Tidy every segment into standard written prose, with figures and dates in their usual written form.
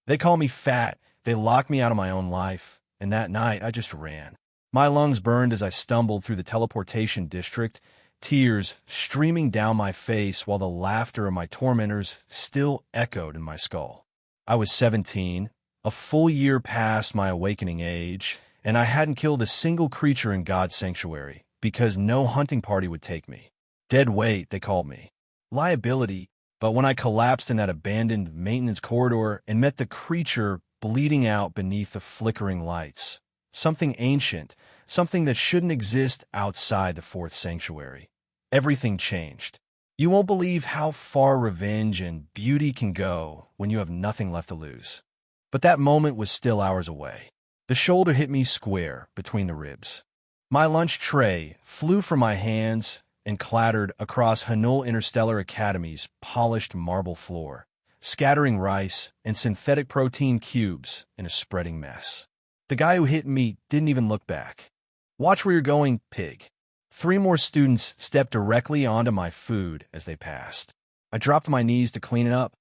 They call me fat, they lock me out of my own life, and that night I just ran. My lungs burned as I stumbled through the teleportation district, tears streaming down my face while the laughter of my tormentors still echoed in my skull. I was 17, a full year past my awakening age, and I hadn't killed a single creature in God's sanctuary because no hunting party would take me. Dead weight, they called me. Liability, but when I collapsed in that abandoned maintenance corridor and met the creature bleeding out beneath the flickering lights, something ancient, something that shouldn't exist outside the fourth sanctuary, everything changed. You won't believe how far revenge and beauty can go when you have nothing left to lose. But that moment was still hours away. The shoulder hit me square between the ribs. My lunch tray flew from my hands and clattered across Hanul Interstellar Academy's polished marble floor, scattering rice and synthetic protein cubes in a spreading mess. The guy who hit me didn't even look back. "Watch where you're going, pig." 3 more students stepped directly onto my food as they passed. I dropped to my knees to clean it up.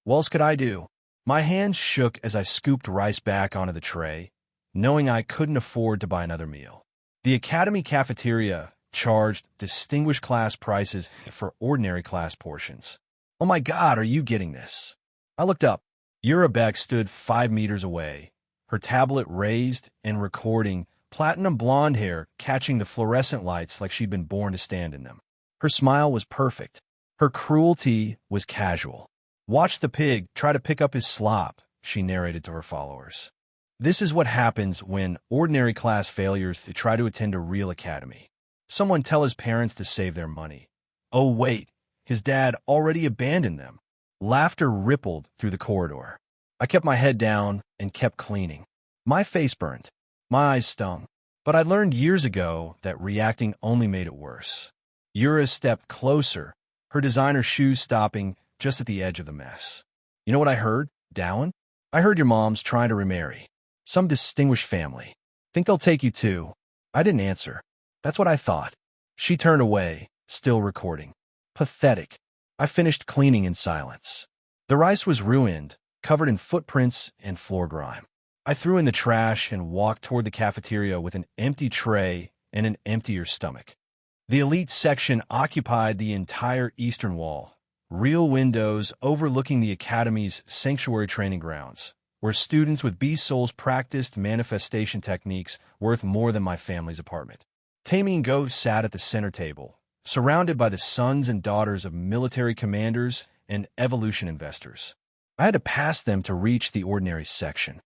What else could I do? My hands shook as I scooped rice back onto the tray, knowing I couldn't afford to buy another meal. The academy cafeteria charged distinguished class prices for ordinary class portions. Oh my God, are you getting this? I looked up. Yura Beck stood 5 meters away, her tablet raised and recording, platinum blonde hair catching the fluorescent lights like she'd been born to stand in them. Her smile was perfect. Her cruelty was casual. "Watch the pig try to pick up his slop," she narrated to her followers. This is what happens when ordinary class failures try to attend a real academy. Someone tell his parents to save their money. Oh wait, his dad already abandoned them. Laughter rippled through the corridor. I kept my head down and kept cleaning. My face burned. My eyes stung. But I learned years ago that reacting only made it worse. Yura stepped closer, her designer shoes stopping just at the edge of the mess. "You know what I heard, Dowan? I heard your mom's trying to remarry. Some distinguished family. Think they'll take you too." I didn't answer. That's what I thought. She turned away, still recording. Pathetic. I finished cleaning in silence. The rice was ruined, covered in footprints and floor grime. I threw in the trash and walked toward the cafeteria with an empty tray and an emptier stomach. The elite section occupied the entire eastern wall, real windows overlooking the academy's sanctuary training grounds, where students with beast souls practiced manifestation techniques worth more than my family's apartment. Tammy and Gove sat at the center table, surrounded by the sons and daughters of military commanders and evolution investors. I had to pass them to reach the ordinary section.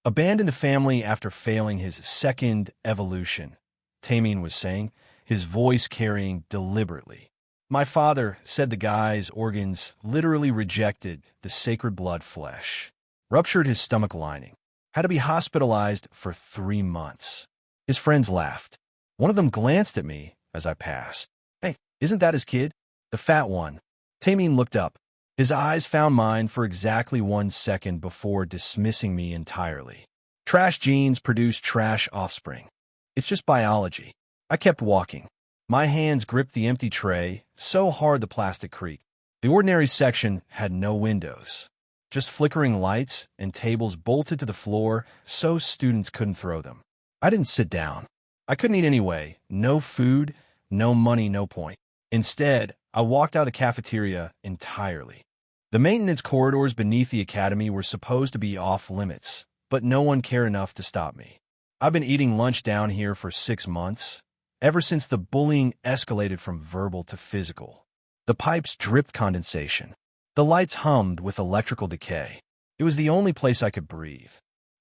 "Abandon the family after failing his second evolution," Tamien was saying, his voice carrying deliberately. "My father said the guy's organs literally rejected the sacred blood flesh. Ruptured his stomach lining. Had to be hospitalized for 3 months. His friends laughed. One of them glanced at me as I passed. "Hey, isn't that his kid? The fat one?" Tamien looked up. His eyes found mine for exactly 1 second before dismissing me entirely. "Trash genes produce trash offspring. It's just biology." I kept walking. My hands gripped the empty tray so hard the plastic creaked. The ordinary section had no windows. Just flickering lights and tables bolted to the floor so students couldn't throw them. I didn't sit down. I couldn't eat anyway. No food, no money, no point. Instead, I walked out of the cafeteria entirely. The maintenance corridors beneath the academy were supposed to be off limits, but no one cared enough to stop me. I've been eating lunch down here for 6 months, ever since the bullying escalated from verbal to physical. The pipes dripped condensation. The lights hummed with electrical decay. It was the only place I could breathe.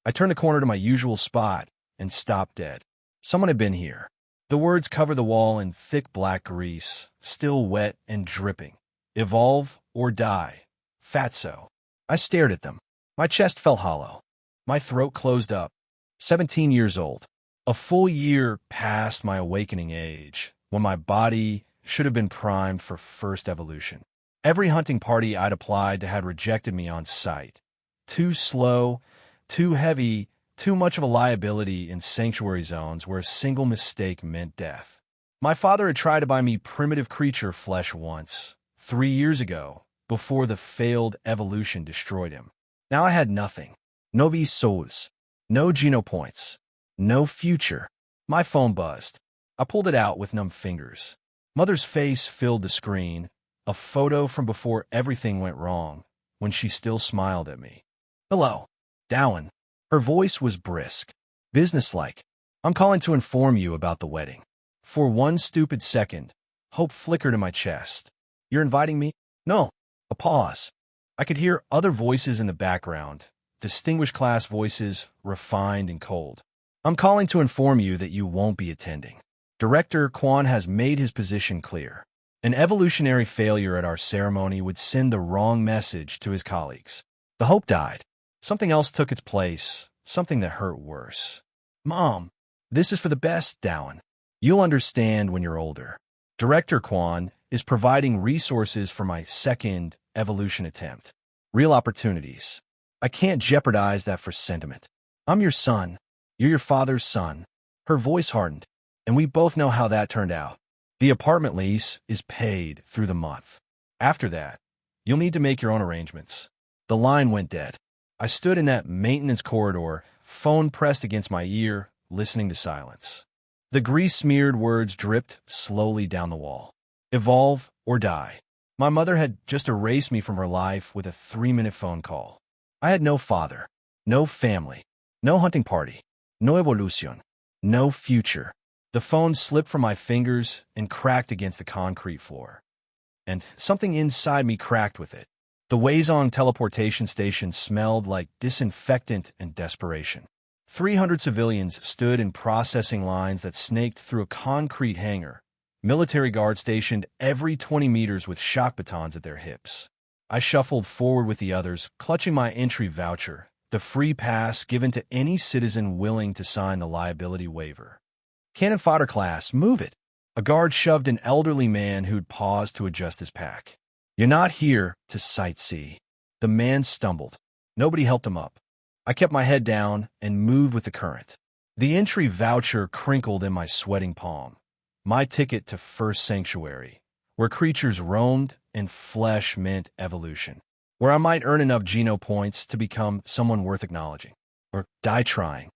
I turned the corner to my usual spot and stopped dead. Someone had been here. The words covered the wall in thick black grease, still wet and dripping. "Evolve or die. Fatso." I stared at them. My chest felt hollow. My throat closed up. 17 years old. A full year past my awakening age, when my body should have been primed for first evolution. Every hunting party I'd applied to had rejected me on sight. Too slow, too heavy, too much of a liability in sanctuary zones where a single mistake meant death. My father had tried to buy me primitive creature flesh once, 3 years ago, before the failed evolution destroyed him. Now I had nothing. No souls. No Geno points. No future. My phone buzzed. I pulled it out with numb fingers. Mother's face filled the screen, a photo from before everything went wrong, when she still smiled at me. Hello, Dowan. Her voice was brisk, businesslike. I'm calling to inform you about the wedding. For one stupid second, hope flickered in my chest. You're inviting me? No. A pause. I could hear other voices in the background, distinguished class voices, refined and cold. I'm calling to inform you that you won't be attending. Director Kwan has made his position clear. An evolutionary failure at our ceremony would send the wrong message to his colleagues. The hope died. Something else took its place, something that hurt worse. Mom, this is for the best, Dowan. You'll understand when you're older. Director Kwan is providing resources for my second evolution attempt. Real opportunities. I can't jeopardize that for sentiment. I'm your son. You're your father's son. Her voice hardened, and we both know how that turned out. The apartment lease is paid through the month. After that, you'll need to make your own arrangements. The line went dead. I stood in that maintenance corridor, phone pressed against my ear, listening to silence. The grease-smeared words dripped slowly down the wall. Evolve or die. My mother had just erased me from her life with a 3-minute phone call. I had no father, no family, no hunting party, no evolution, no future. The phone slipped from my fingers and cracked against the concrete floor. And something inside me cracked with it. The Weizong teleportation station smelled like disinfectant and desperation. 300 civilians stood in processing lines that snaked through a concrete hangar. Military guards stationed every 20 meters with shock batons at their hips. I shuffled forward with the others, clutching my entry voucher, the free pass given to any citizen willing to sign the liability waiver. Cannon fodder class, move it. A guard shoved an elderly man who'd paused to adjust his pack. You're not here to sightsee. The man stumbled. Nobody helped him up. I kept my head down and moved with the current. The entry voucher crinkled in my sweating palm. My ticket to First Sanctuary, where creatures roamed and flesh meant evolution, where I might earn enough Geno points to become someone worth acknowledging, or die trying.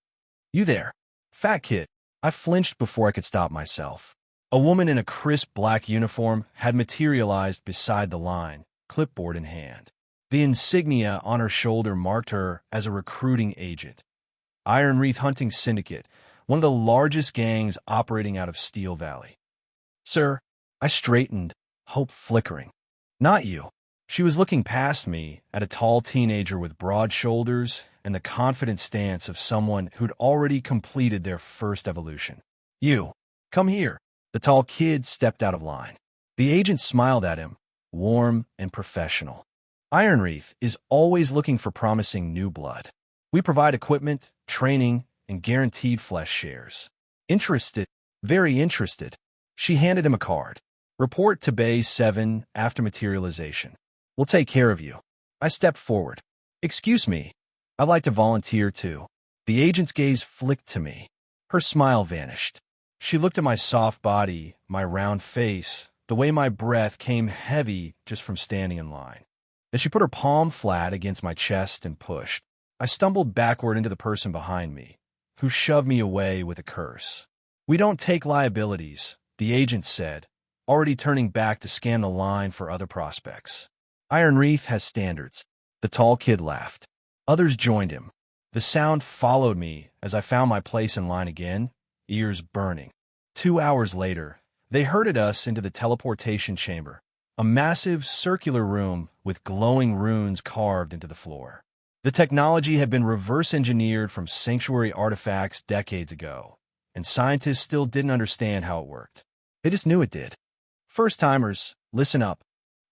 You there, fat kid. I flinched before I could stop myself. A woman in a crisp black uniform had materialized beside the line, clipboard in hand. The insignia on her shoulder marked her as a recruiting agent. Iron Wreath Hunting Syndicate, one of the largest gangs operating out of Steel Valley. Sir, I straightened, hope flickering. Not you. She was looking past me at a tall teenager with broad shoulders and the confident stance of someone who'd already completed their first evolution. You, come here. The tall kid stepped out of line. The agent smiled at him, warm and professional. Iron Wreath is always looking for promising new blood. We provide equipment, training, and guaranteed flesh shares. Interested, very interested. She handed him a card. Report to Bay 7 after materialization. We'll take care of you. I stepped forward. Excuse me. I'd like to volunteer too. The agent's gaze flicked to me. Her smile vanished. She looked at my soft body, my round face, the way my breath came heavy just from standing in line. Then she put her palm flat against my chest and pushed. I stumbled backward into the person behind me, who shoved me away with a curse. We don't take liabilities, the agent said, already turning back to scan the line for other prospects. Iron Wreath has standards. The tall kid laughed. Others joined him. The sound followed me as I found my place in line again, ears burning. 2 hours later, they herded us into the teleportation chamber, a massive circular room with glowing runes carved into the floor. The technology had been reverse-engineered from sanctuary artifacts decades ago, and scientists still didn't understand how it worked. They just knew it did. First-timers, listen up.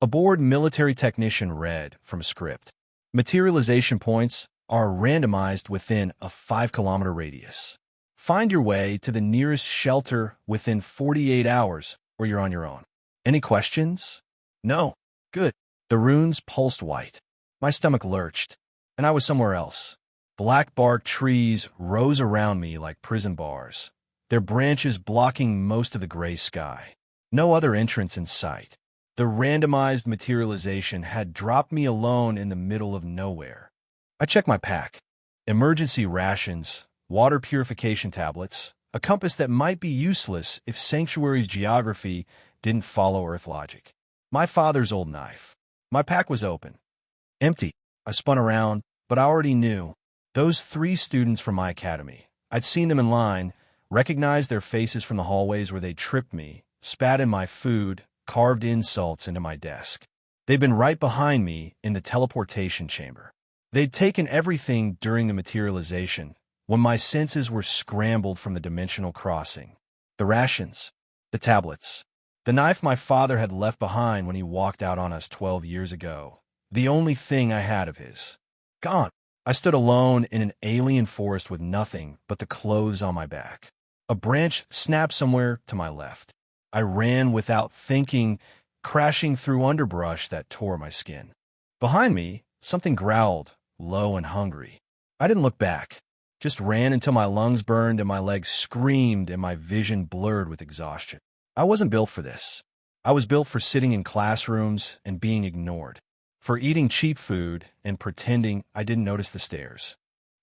A bored military technician read from a script. Materialization points are randomized within a 5-kilometer radius. Find your way to the nearest shelter within 48 hours, or you're on your own. Any questions? No. Good. The runes pulsed white. My stomach lurched, and I was somewhere else. Black bark trees rose around me like prison bars, their branches blocking most of the gray sky. No other entrance in sight. The randomized materialization had dropped me alone in the middle of nowhere. I check my pack. Emergency rations, water purification tablets, a compass that might be useless if Sanctuary's geography didn't follow Earth logic. My father's old knife. My pack was open. Empty. I spun around, but I already knew. Those 3 students from my academy. I'd seen them in line, recognized their faces from the hallways where they'd tripped me, spat in my food, carved insults into my desk. They'd been right behind me in the teleportation chamber. They'd taken everything during the materialization, when my senses were scrambled from the dimensional crossing. The rations, the tablets, the knife my father had left behind when he walked out on us 12 years ago. The only thing I had of his. Gone. I stood alone in an alien forest with nothing but the clothes on my back. A branch snapped somewhere to my left. I ran without thinking, crashing through underbrush that tore my skin. Behind me, something growled, low and hungry. I didn't look back, just ran until my lungs burned and my legs screamed and my vision blurred with exhaustion. I wasn't built for this. I was built for sitting in classrooms and being ignored, for eating cheap food and pretending I didn't notice the stairs.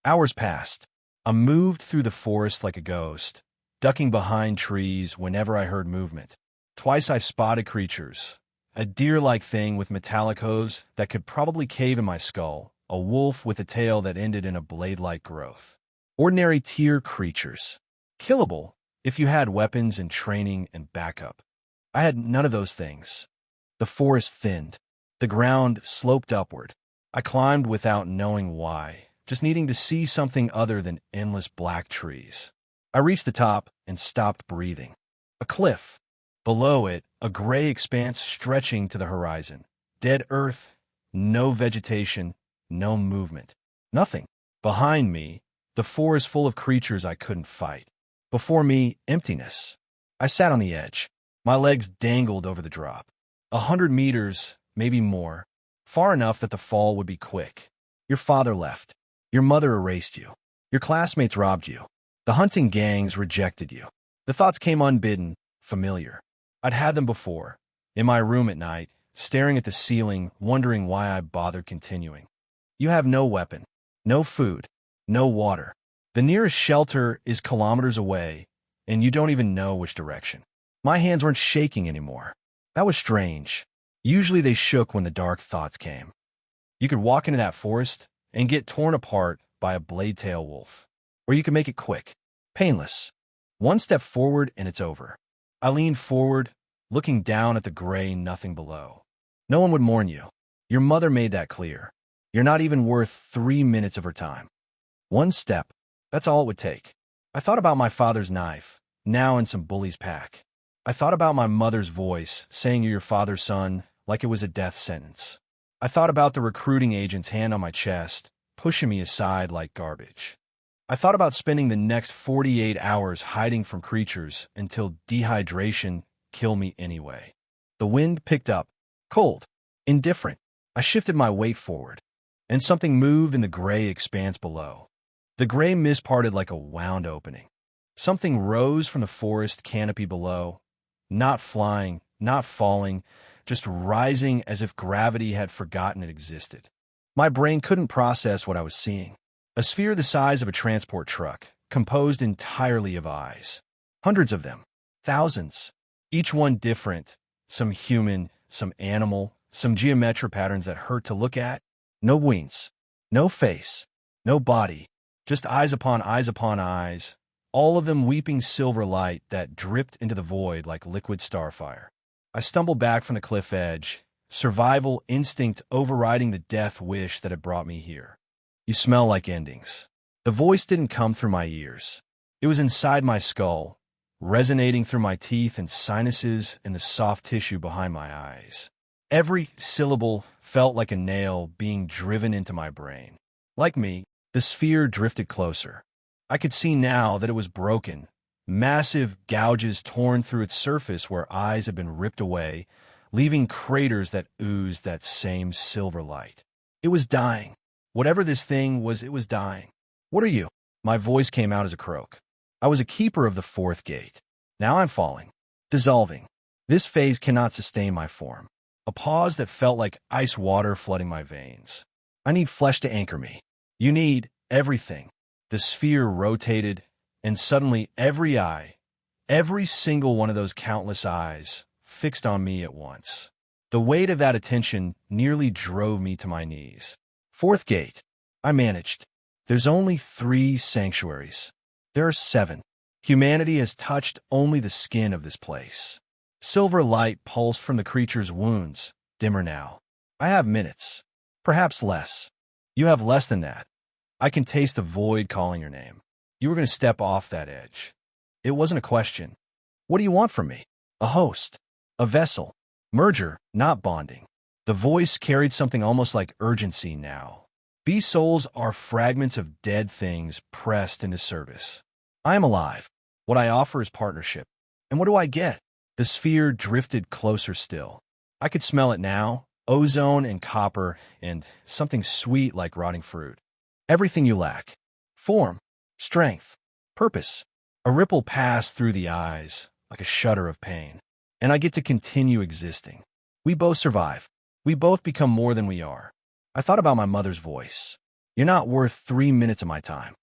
Hours passed. I moved through the forest like a ghost, ducking behind trees whenever I heard movement. Twice I spotted creatures, a deer-like thing with metallic hooves that could probably cave in my skull, a wolf with a tail that ended in a blade-like growth. Ordinary tier creatures. Killable if you had weapons and training and backup. I had none of those things. The forest thinned. The ground sloped upward. I climbed without knowing why, just needing to see something other than endless black trees. I reached the top and stopped breathing. A cliff. Below it, a gray expanse stretching to the horizon. Dead earth, no vegetation, no movement. Nothing. Behind me, the forest full of creatures I couldn't fight. Before me, emptiness. I sat on the edge. My legs dangled over the drop. 100 meters, maybe more. Far enough that the fall would be quick. Your father left. Your mother erased you. Your classmates robbed you. The hunting gangs rejected you. The thoughts came unbidden, familiar. I'd had them before, in my room at night, staring at the ceiling, wondering why I bothered continuing. You have no weapon, no food, no water. The nearest shelter is kilometers away, and you don't even know which direction. My hands weren't shaking anymore. That was strange. Usually they shook when the dark thoughts came. You could walk into that forest and get torn apart by a blade-tail wolf. Or you could make it quick, painless. One step forward and it's over. I leaned forward, looking down at the gray nothing below. No one would mourn you. Your mother made that clear. You're not even worth 3 minutes of her time. One step, that's all it would take. I thought about my father's knife, now in some bully's pack. I thought about my mother's voice, saying you're your father's son, like it was a death sentence. I thought about the recruiting agent's hand on my chest, pushing me aside like garbage. I thought about spending the next 48 hours hiding from creatures until dehydration killed me anyway. The wind picked up, cold, indifferent. I shifted my weight forward, and something moved in the gray expanse below. The gray mist parted like a wound opening. Something rose from the forest canopy below, not flying, not falling, just rising as if gravity had forgotten it existed. My brain couldn't process what I was seeing. A sphere the size of a transport truck, composed entirely of eyes. Hundreds of them. Thousands. Each one different. Some human, some animal, some geometric patterns that hurt to look at. No wings. No face. No body. Just eyes upon eyes upon eyes. All of them weeping silver light that dripped into the void like liquid starfire. I stumbled back from the cliff edge, survival instinct overriding the death wish that had brought me here. You smell like endings. The voice didn't come through my ears. It was inside my skull, resonating through my teeth and sinuses and the soft tissue behind my eyes. Every syllable felt like a nail being driven into my brain. Like me, the sphere drifted closer. I could see now that it was broken, massive gouges torn through its surface where eyes had been ripped away, leaving craters that oozed that same silver light. It was dying. Whatever this thing was, it was dying. What are you? My voice came out as a croak. I was a keeper of the fourth gate. Now I'm falling, dissolving. This phase cannot sustain my form. A pause that felt like ice water flooding my veins. I need flesh to anchor me. You need everything. The sphere rotated, and suddenly every single one of those countless eyes, fixed on me at once. The weight of that attention nearly drove me to my knees. Fourth gate. I managed. There's only 3 sanctuaries. There are 7. Humanity has touched only the skin of this place. Silver light pulsed from the creature's wounds, dimmer now. I have minutes. Perhaps less. You have less than that. I can taste the void calling your name. You were going to step off that edge. It wasn't a question. What do you want from me? A host. A vessel. Merger, not bonding. The voice carried something almost like urgency now. Beast souls are fragments of dead things pressed into service. I am alive. What I offer is partnership. And what do I get? The sphere drifted closer still. I could smell it now, ozone and copper and something sweet like rotting fruit. Everything you lack. Form, strength, purpose. A ripple passed through the eyes, like a shudder of pain. And I get to continue existing. We both survive. We both become more than we are. I thought about my mother's voice. You're not worth 3 minutes of my time.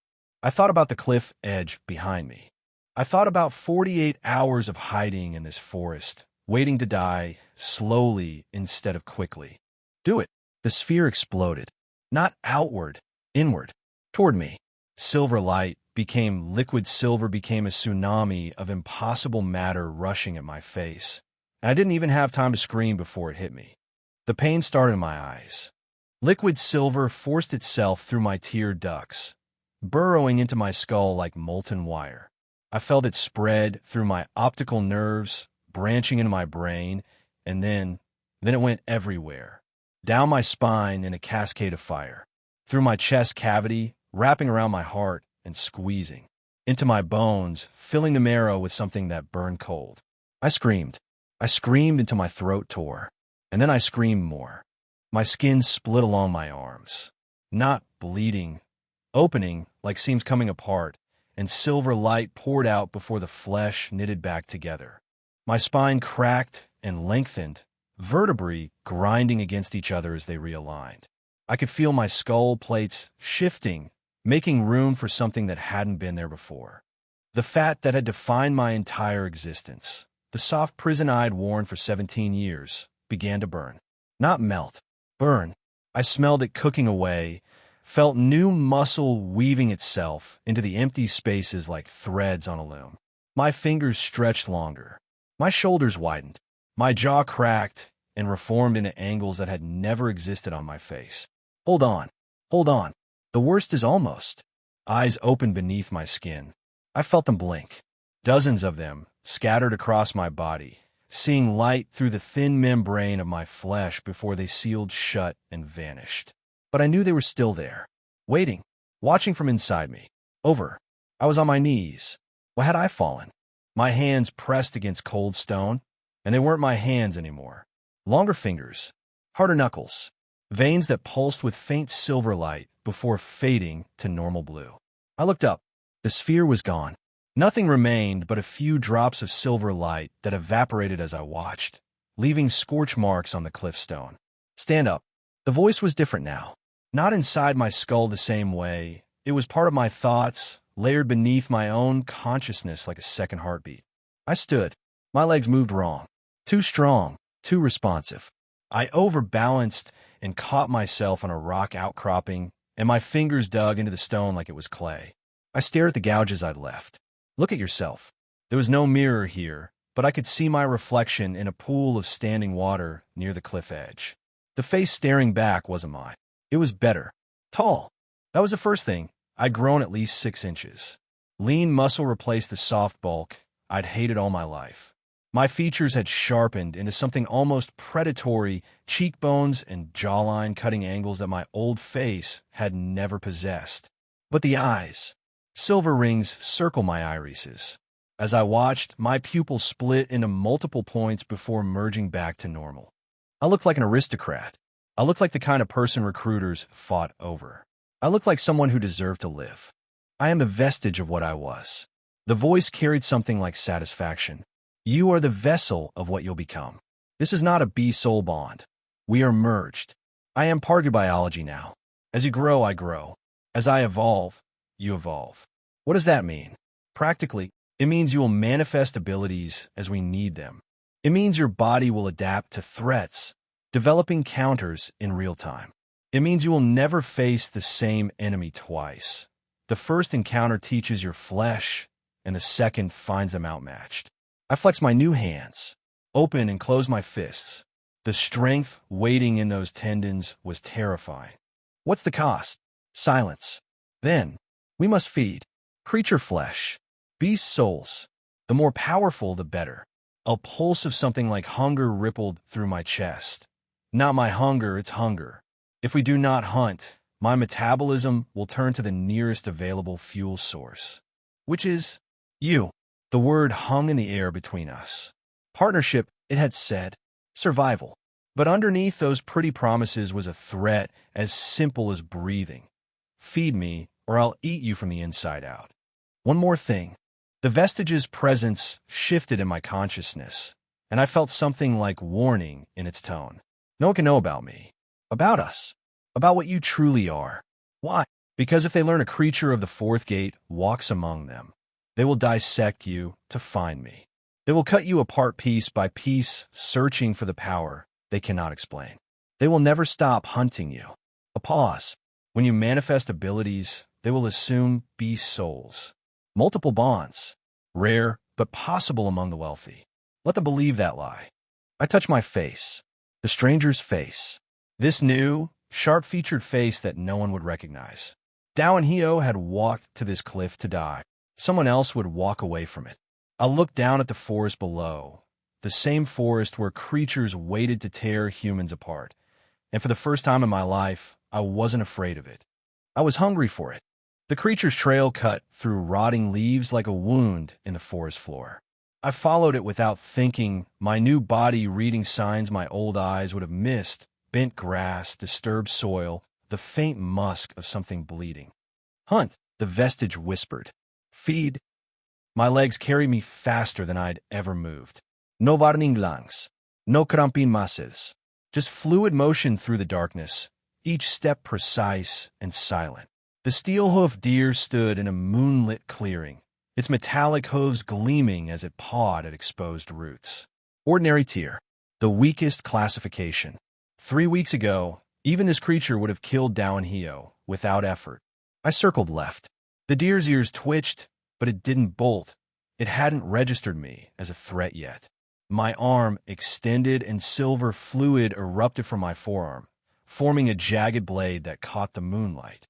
I thought about the cliff edge behind me. I thought about 48 hours of hiding in this forest, waiting to die slowly instead of quickly. Do it. The sphere exploded. Not outward, inward, toward me. Silver light became liquid silver, became a tsunami of impossible matter rushing at my face. And I didn't even have time to scream before it hit me. The pain started in my eyes. Liquid silver forced itself through my tear ducts, burrowing into my skull like molten wire. I felt it spread through my optical nerves, branching into my brain, and then it went everywhere. Down my spine in a cascade of fire, through my chest cavity, wrapping around my heart and squeezing, into my bones, filling the marrow with something that burned cold. I screamed. I screamed until my throat tore, and then I screamed more. My skin split along my arms, not bleeding, opening like seams coming apart, and silver light poured out before the flesh knitted back together. My spine cracked and lengthened, vertebrae grinding against each other as they realigned. I could feel my skull plates shifting, making room for something that hadn't been there before. The fat that had defined my entire existence, the soft prison I'd worn for 17 years, began to burn. Not melt. Burn. I smelled it cooking away, felt new muscle weaving itself into the empty spaces like threads on a loom. My fingers stretched longer. My shoulders widened. My jaw cracked and reformed into angles that had never existed on my face. Hold on. Hold on. The worst is almost. Eyes opened beneath my skin. I felt them blink. Dozens of them, scattered across my body, seeing light through the thin membrane of my flesh before they sealed shut and vanished. But I knew they were still there, waiting, watching from inside me. Over. I was on my knees. Why had I fallen? My hands pressed against cold stone, and they weren't my hands anymore. Longer fingers, harder knuckles, veins that pulsed with faint silver light before fading to normal blue. I looked up. The sphere was gone. Nothing remained but a few drops of silver light that evaporated as I watched, leaving scorch marks on the cliff stone. Stand up. The voice was different now. Not inside my skull the same way. It was part of my thoughts, layered beneath my own consciousness like a second heartbeat. I stood. My legs moved wrong. Too strong, too responsive. I overbalanced and caught myself on a rock outcropping, and my fingers dug into the stone like it was clay. I stared at the gouges I'd left. Look at yourself. There was no mirror here, but I could see my reflection in a pool of standing water near the cliff edge. The face staring back wasn't mine. It was better. Tall. That was the first thing. I'd grown at least 6 inches. Lean muscle replaced the soft bulk I'd hated all my life. My features had sharpened into something almost predatory, cheekbones and jawline cutting angles that my old face had never possessed. But the eyes. Silver rings circle my irises. As I watched, my pupils split into multiple points before merging back to normal. I looked like an aristocrat. I looked like the kind of person recruiters fought over. I looked like someone who deserved to live. I am a vestige of what I was. The voice carried something like satisfaction. You are the vessel of what you'll become. This is not a bee-soul bond. We are merged. I am part of your biology now. As you grow, I grow. As I evolve, you evolve. What does that mean? Practically, it means you will manifest abilities as we need them. It means your body will adapt to threats, developing counters in real time. It means you will never face the same enemy twice. The first encounter teaches your flesh, and the second finds them outmatched. I flex my new hands, open and close my fists. The strength waiting in those tendons was terrifying. What's the cost? Silence. Then, we must feed. Creature flesh. Beast souls. The more powerful, the better. A pulse of something like hunger rippled through my chest. Not my hunger, it's hunger. If we do not hunt, my metabolism will turn to the nearest available fuel source, which is you. The word hung in the air between us. Partnership, it had said. Survival. But underneath those pretty promises was a threat as simple as breathing. Feed me, or I'll eat you from the inside out. One more thing. The vestige's presence shifted in my consciousness, and I felt something like warning in its tone. No one can know about me. About us. About what you truly are. Why? Because if they learn a creature of the fourth gate walks among them, they will dissect you to find me. They will cut you apart piece by piece, searching for the power they cannot explain. They will never stop hunting you. A pause. When you manifest abilities, they will assume beast souls. Multiple bonds. Rare, but possible among the wealthy. Let them believe that lie. I touch my face. The stranger's face. This new, sharp-featured face that no one would recognize. Dao and Hio had walked to this cliff to die. Someone else would walk away from it. I looked down at the forest below, the same forest where creatures waited to tear humans apart. And for the first time in my life, I wasn't afraid of it. I was hungry for it. The creature's trail cut through rotting leaves like a wound in the forest floor. I followed it without thinking, my new body reading signs my old eyes would have missed: bent grass, disturbed soil, the faint musk of something bleeding. Hunt, the vestige whispered. Feed. My legs carried me faster than I'd ever moved. No warning lungs. No cramping muscles. Just fluid motion through the darkness, each step precise and silent. The steel-hoofed deer stood in a moonlit clearing, its metallic hooves gleaming as it pawed at exposed roots. Ordinary tier. The weakest classification. 3 weeks ago, even this creature would have killed Dao and Hio without effort. I circled left. The deer's ears twitched, but it didn't bolt. It hadn't registered me as a threat yet. My arm extended and silver fluid erupted from my forearm, forming a jagged blade that caught the moonlight.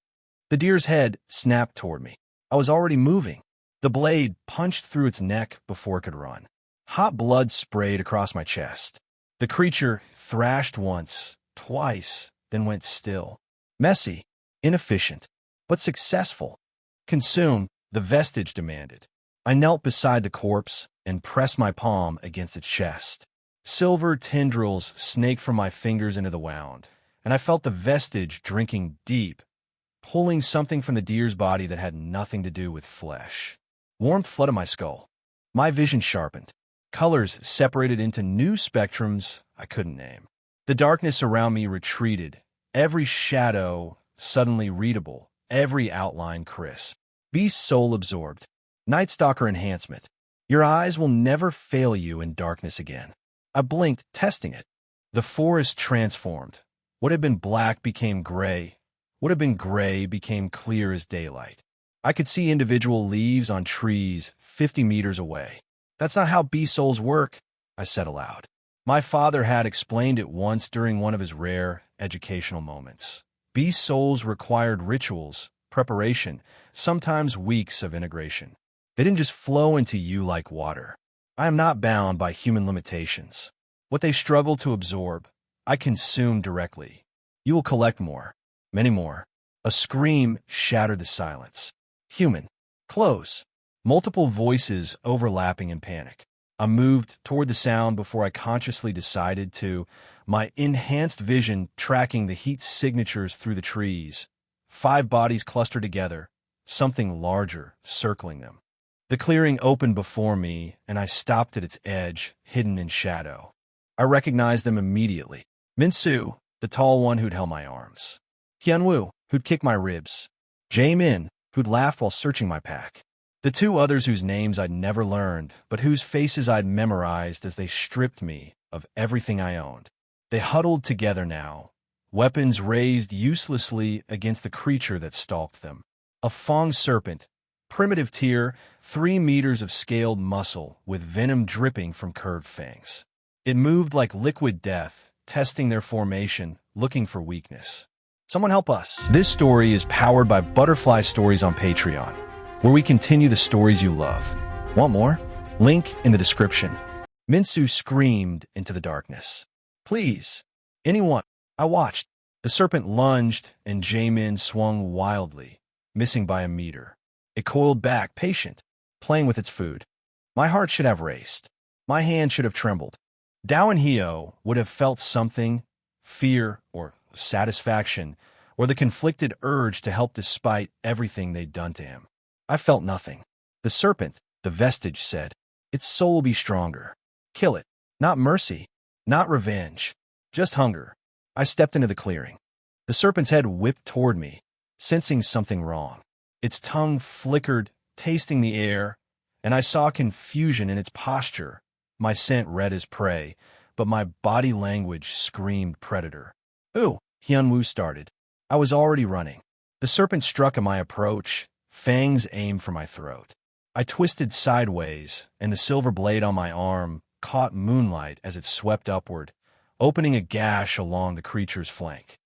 The deer's head snapped toward me. I was already moving. The blade punched through its neck before it could run. Hot blood sprayed across my chest. The creature thrashed once, twice, then went still. Messy, inefficient, but successful. Consume, the vestige demanded. I knelt beside the corpse and pressed my palm against its chest. Silver tendrils snaked from my fingers into the wound, and I felt the vestige drinking deep, pulling something from the deer's body that had nothing to do with flesh. Warmth flooded my skull. My vision sharpened. Colors separated into new spectrums I couldn't name. The darkness around me retreated, every shadow suddenly readable, every outline crisp. Beast soul absorbed. Night Stalker enhancement. Your eyes will never fail you in darkness again. I blinked, testing it. The forest transformed. What had been black became gray. What had been gray became clear as daylight. I could see individual leaves on trees 50 meters away. That's not how beast souls work, I said aloud. My father had explained it once during one of his rare educational moments. Beast souls required rituals, preparation, sometimes weeks of integration. They didn't just flow into you like water. I am not bound by human limitations. What they struggle to absorb, I consume directly. You will collect more, many more. A scream shattered the silence. Human. Close. Multiple voices overlapping in panic. I moved toward the sound before I consciously decided to, my enhanced vision tracking the heat signatures through the trees. 5 bodies clustered together, something larger circling them. The clearing opened before me, and I stopped at its edge, hidden in shadow. I recognized them immediately. Minsu, the tall one who'd held my arms. Hyunwoo, who'd kicked my ribs. Jamin, who'd laughed while searching my pack. The two others whose names I'd never learned, but whose faces I'd memorized as they stripped me of everything I owned. They huddled together now, weapons raised uselessly against the creature that stalked them. A fong serpent, primitive tier, 3 meters of scaled muscle with venom dripping from curved fangs. It moved like liquid death, testing their formation, looking for weakness. Someone help us. This story is powered by Butterfly Stories on Patreon, where we continue the stories you love. Want more? Link in the description. Minsu screamed into the darkness. Please, anyone. I watched. The serpent lunged, and Jamin swung wildly, missing by a meter. It coiled back, patient, playing with its food. My heart should have raced. My hand should have trembled. Dao and Hio would have felt something, fear or satisfaction, or the conflicted urge to help despite everything they'd done to him. I felt nothing. The serpent, the vestige, said, its soul will be stronger. Kill it. Not mercy, not revenge, just hunger. I stepped into the clearing. The serpent's head whipped toward me, sensing something wrong. Its tongue flickered, tasting the air, and I saw confusion in its posture. My scent read as prey, but my body language screamed predator. Ooh, Hyunwoo started. I was already running. The serpent struck at my approach, fangs aimed for my throat. I twisted sideways, and the silver blade on my arm caught moonlight as it swept upward, opening a gash along the creature's flank.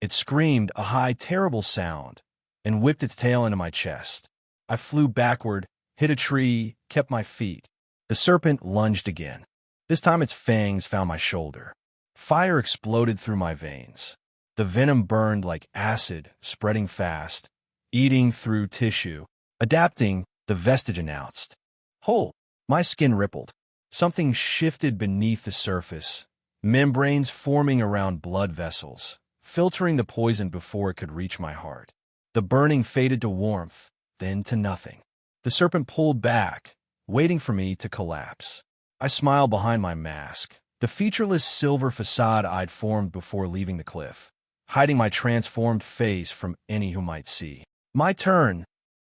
It screamed a high, terrible sound and whipped its tail into my chest. I flew backward, hit a tree, kept my feet. The serpent lunged again. This time its fangs found my shoulder. Fire exploded through my veins. The venom burned like acid, spreading fast, eating through tissue. Adapting, the vestige announced. Whole. My skin rippled. Something shifted beneath the surface, membranes forming around blood vessels, filtering the poison before it could reach my heart. The burning faded to warmth, then to nothing. The serpent pulled back, waiting for me to collapse. I smiled behind my mask, the featureless silver facade I'd formed before leaving the cliff, hiding my transformed face from any who might see. My turn.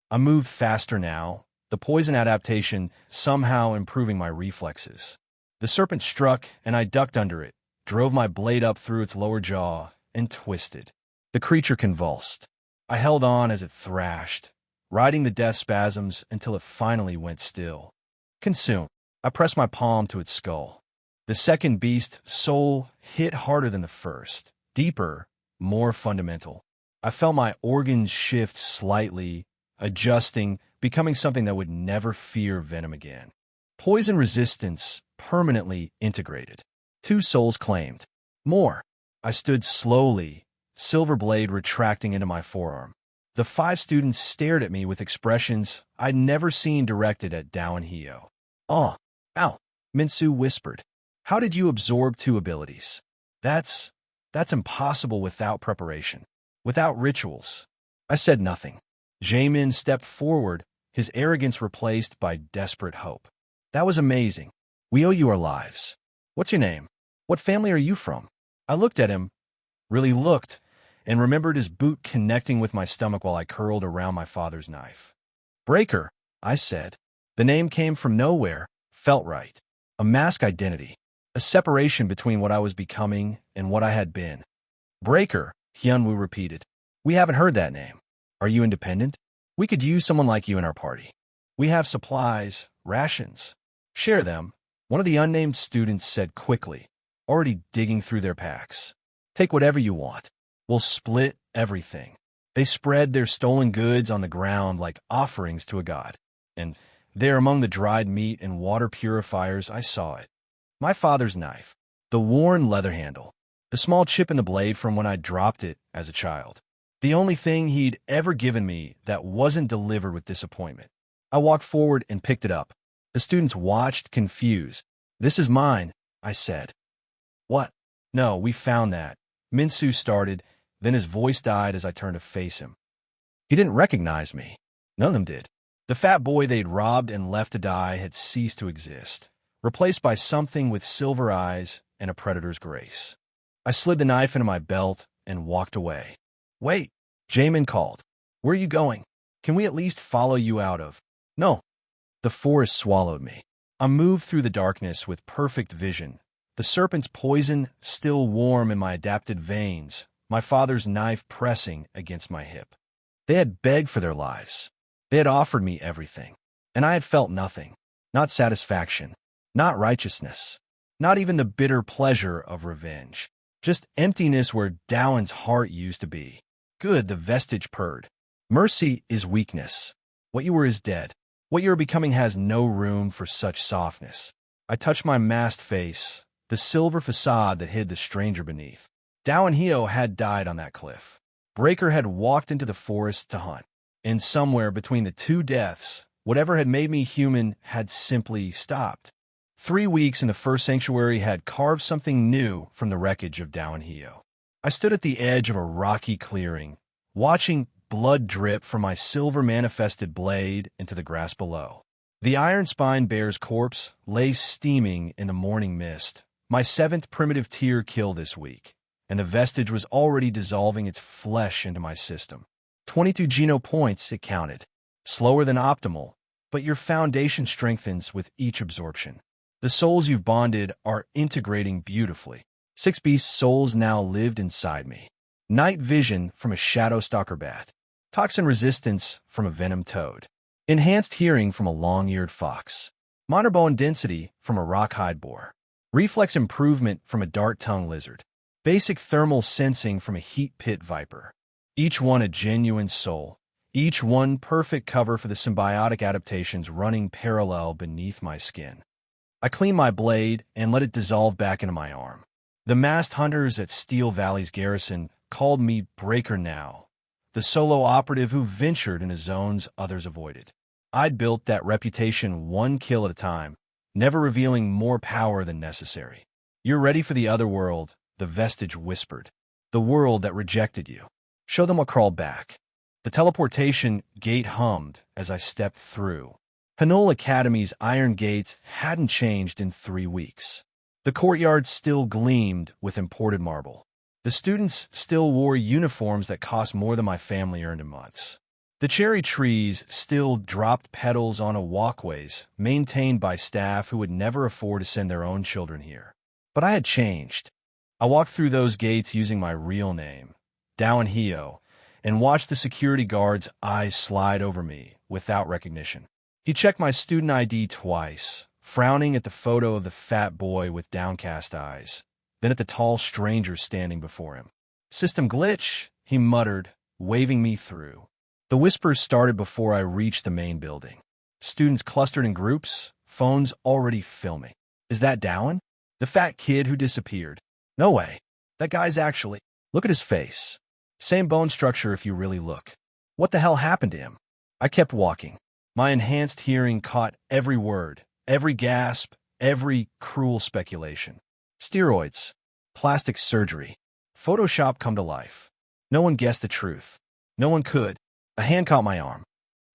I moved faster now, the poison adaptation somehow improving my reflexes. The serpent struck, and I ducked under it, drove my blade up through its lower jaw, and twisted. The creature convulsed. I held on as it thrashed, riding the death spasms until it finally went still. Consumed. I pressed my palm to its skull. The second beast's soul hit harder than the first, deeper, more fundamental. I felt my organs shift slightly, adjusting, becoming something that would never fear venom again. Poison resistance permanently integrated. 2 souls claimed. More. I stood slowly, silver blade retracting into my forearm. The 5 students stared at me with expressions I'd never seen directed at Dao and Hio. Oh, ow, Minsu whispered. How did you absorb 2 abilities? That's impossible without preparation, without rituals. I said nothing. Jamin stepped forward, his arrogance replaced by desperate hope. That was amazing. We owe you our lives. What's your name? What family are you from? I looked at him, really looked, and remembered his boot connecting with my stomach while I curled around my father's knife. Breaker, I said. The name came from nowhere, felt right. A mask identity, a separation between what I was becoming and what I had been. Breaker, Hyunwoo repeated. We haven't heard that name. Are you independent? We could use someone like you in our party. We have supplies, rations. Share them, one of the unnamed students said quickly, already digging through their packs. Take whatever you want. We'll split everything. They spread their stolen goods on the ground like offerings to a god. And there among the dried meat and water purifiers, I saw it. My father's knife, the worn leather handle, the small chip in the blade from when I dropped it as a child. The only thing he'd ever given me that wasn't delivered with disappointment. I walked forward and picked it up. The students watched, confused. This is mine, I said. What? No, we found that. Minsu started, then his voice died as I turned to face him. He didn't recognize me. None of them did. The fat boy they'd robbed and left to die had ceased to exist, replaced by something with silver eyes and a predator's grace. I slid the knife into my belt and walked away. Wait, Jamin called. Where are you going? Can we at least follow you out of? No. The forest swallowed me. I moved through the darkness with perfect vision. The serpent's poison still warm in my adapted veins, my father's knife pressing against my hip. They had begged for their lives. They had offered me everything. And I had felt nothing. Not satisfaction. Not righteousness. Not even the bitter pleasure of revenge. Just emptiness where Dowan's heart used to be. Good, the vestige purred. Mercy is weakness. What you were is dead. What you are becoming has no room for such softness. I touched my masked face, the silver facade that hid the stranger beneath. Dowan Heo had died on that cliff. Breaker had walked into the forest to hunt. And somewhere between the two deaths, whatever had made me human had simply stopped. 3 weeks in the first sanctuary had carved something new from the wreckage of Dowan Heo. I stood at the edge of a rocky clearing, watching blood drip from my silver-manifested blade into the grass below. The iron-spined bear's corpse lay steaming in the morning mist, my 7th primitive tear kill this week, and the vestige was already dissolving its flesh into my system. 22 geno points, it counted. Slower than optimal, but your foundation strengthens with each absorption. The souls you've bonded are integrating beautifully. 6 beast souls now lived inside me. Night vision from a shadow stalker bat. Toxin resistance from a venom toad. Enhanced hearing from a long-eared fox. Minor bone density from a rock-hide boar. Reflex improvement from a dart-tongued lizard. Basic thermal sensing from a heat pit viper. Each one a genuine soul. Each one perfect cover for the symbiotic adaptations running parallel beneath my skin. I cleaned my blade and let it dissolve back into my arm. The masked hunters at Steel Valley's garrison called me Breaker Now, the solo operative who ventured into zones others avoided. I'd built that reputation 1 kill at a time, never revealing more power than necessary. You're ready for the other world, the vestige whispered. The world that rejected you. Show them what crawled back. The teleportation gate hummed as I stepped through. Hanul Academy's iron gates hadn't changed in 3 weeks. The courtyard still gleamed with imported marble. The students still wore uniforms that cost more than my family earned in months. The cherry trees still dropped petals onto walkways maintained by staff who would never afford to send their own children here. But I had changed. I walked through those gates using my real name, Dowan Heo, and watched the security guard's eyes slide over me without recognition. He checked my student ID twice, frowning at the photo of the fat boy with downcast eyes, then at the tall stranger standing before him. System glitch, he muttered, waving me through. The whispers started before I reached the main building. Students clustered in groups, phones already filming. Is that Dowan? The fat kid who disappeared? No way. That guy's actually... Look at his face. Same bone structure if you really look. What the hell happened to him? I kept walking. My enhanced hearing caught every word, every gasp, every cruel speculation. Steroids. Plastic surgery. Photoshop come to life. No one guessed the truth. No one could. A hand caught my arm.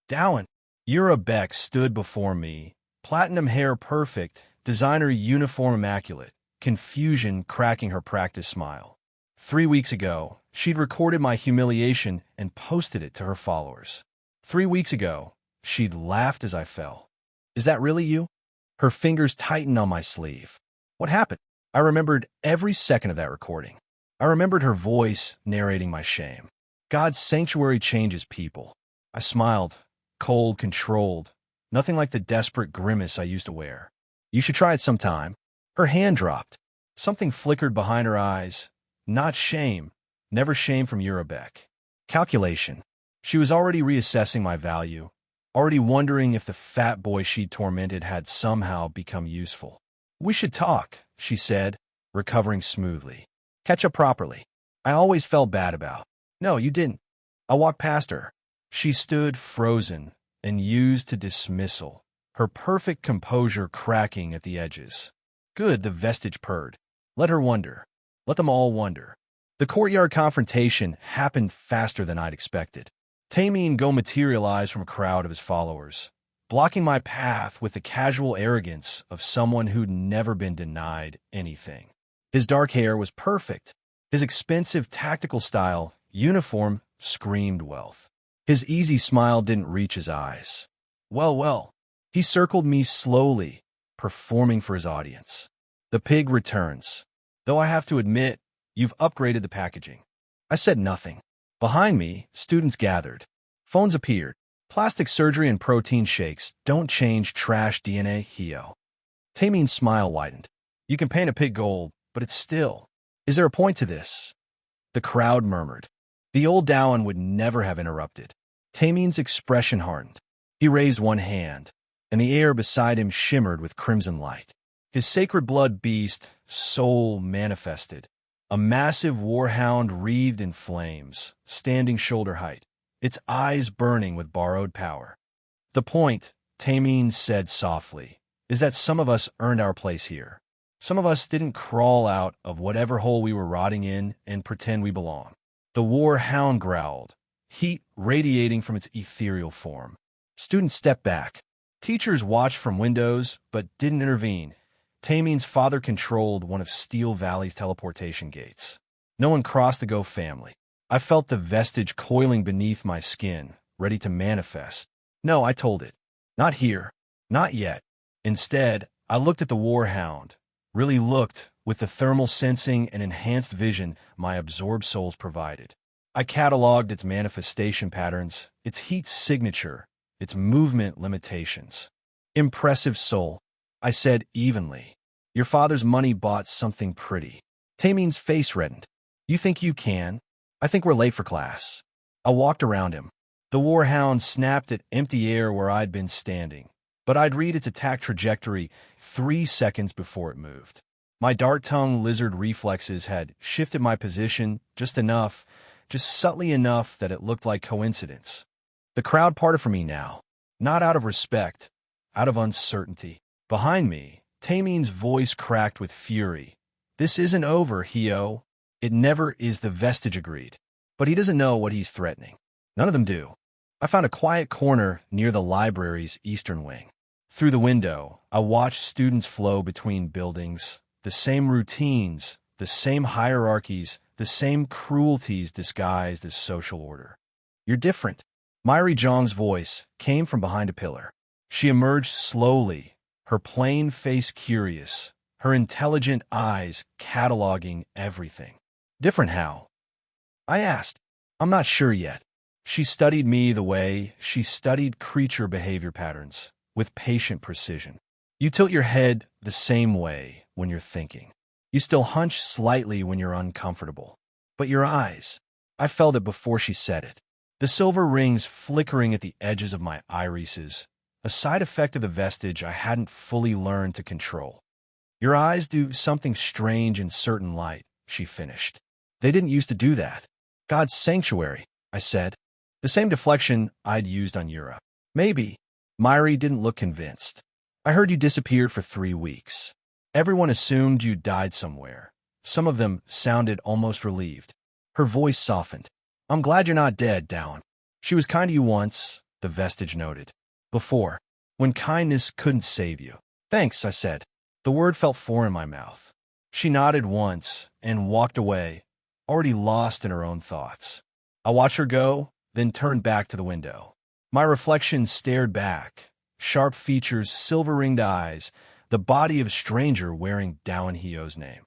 Dowan. Yura Beck stood before me. Platinum hair perfect, designer uniform immaculate, confusion cracking her practice smile. 3 weeks ago, she'd recorded my humiliation and posted it to her followers. 3 weeks ago, she'd laughed as I fell. Is that really you? Her fingers tightened on my sleeve. What happened? I remembered every second of that recording. I remembered her voice narrating my shame. God's sanctuary changes people. I smiled, cold, controlled, nothing like the desperate grimace I used to wear. You should try it sometime. Her hand dropped. Something flickered behind her eyes. Not shame. Never shame from Urabek. Calculation. She was already reassessing my value, already wondering if the fat boy she'd tormented had somehow become useful. We should talk, she said, recovering smoothly. Catch up properly. I always felt bad about. No, you didn't. I walked past her. She stood frozen and used to dismissal, her perfect composure cracking at the edges. Good, the vestige purred. Let her wonder. Let them all wonder. The courtyard confrontation happened faster than I'd expected. Tamin Go materialized from a crowd of his followers, blocking my path with the casual arrogance of someone who'd never been denied anything. His dark hair was perfect. His expensive tactical style, uniform, screamed wealth. His easy smile didn't reach his eyes. Well, well. He circled me slowly, performing for his audience. The pig returns. Though I have to admit, you've upgraded the packaging. I said nothing. Behind me, students gathered. Phones appeared. Plastic surgery and protein shakes don't change trash DNA, Hio. Taemin's smile widened. You can paint a pig gold, but it's still. Is there a point to this? The crowd murmured. The old Dowan would never have interrupted. Taemin's expression hardened. He raised one hand, and the air beside him shimmered with crimson light. His sacred blood beast, soul manifested. A massive warhound wreathed in flames, standing shoulder height, its eyes burning with borrowed power. The point, Taemin said softly, is that some of us earned our place here. Some of us didn't crawl out of whatever hole we were rotting in and pretend we belong. The warhound growled, heat radiating from its ethereal form. Students stepped back. Teachers watched from windows, but didn't intervene. Taemin's father controlled one of Steel Valley's teleportation gates. No one crossed the Go family. I felt the vestige coiling beneath my skin, ready to manifest. No, I told it. Not here. Not yet. Instead, I looked at the warhound. Really looked, with the thermal sensing and enhanced vision my absorbed souls provided. I cataloged its manifestation patterns, its heat signature, its movement limitations. Impressive soul, I said evenly. Your father's money bought something pretty. Taemin's face reddened. You think you can? I think we're late for class. I walked around him. The warhound snapped at empty air where I'd been standing, but I'd read its attack trajectory 3 seconds before it moved. My dart-tongued lizard reflexes had shifted my position just enough, just subtly enough that it looked like coincidence. The crowd parted from me now, not out of respect, out of uncertainty. Behind me, Taemin's voice cracked with fury. This isn't over, Hio. It never is, the vestige agreed. But he doesn't know what he's threatening. None of them do. I found a quiet corner near the library's eastern wing. Through the window, I watched students flow between buildings, the same routines, the same hierarchies, the same cruelties disguised as social order. You're different. Myri Zhang's voice came from behind a pillar. She emerged slowly, her plain face curious, her intelligent eyes cataloging everything. Different how? I asked. I'm not sure yet. She studied me the way she studied creature behavior patterns, with patient precision. You tilt your head the same way when you're thinking. You still hunch slightly when you're uncomfortable. But your eyes, I felt it before she said it. The silver rings flickering at the edges of my irises, a side effect of the vestige I hadn't fully learned to control. Your eyes do something strange in certain light, she finished. They didn't used to do that. God's sanctuary, I said. The same deflection I'd used on Yura. Maybe. Myri didn't look convinced. I heard you disappeared for 3 weeks. Everyone assumed you died somewhere. Some of them sounded almost relieved. Her voice softened. I'm glad you're not dead, Dowan. She was kind to you once, the vestige noted. Before, when kindness couldn't save you. Thanks, I said. The word felt foreign in my mouth. She nodded once and walked away, already lost in her own thoughts. I watched her go, then turned back to the window. My reflection stared back, sharp features, silver-ringed eyes, the body of a stranger wearing Dowan Hio's name.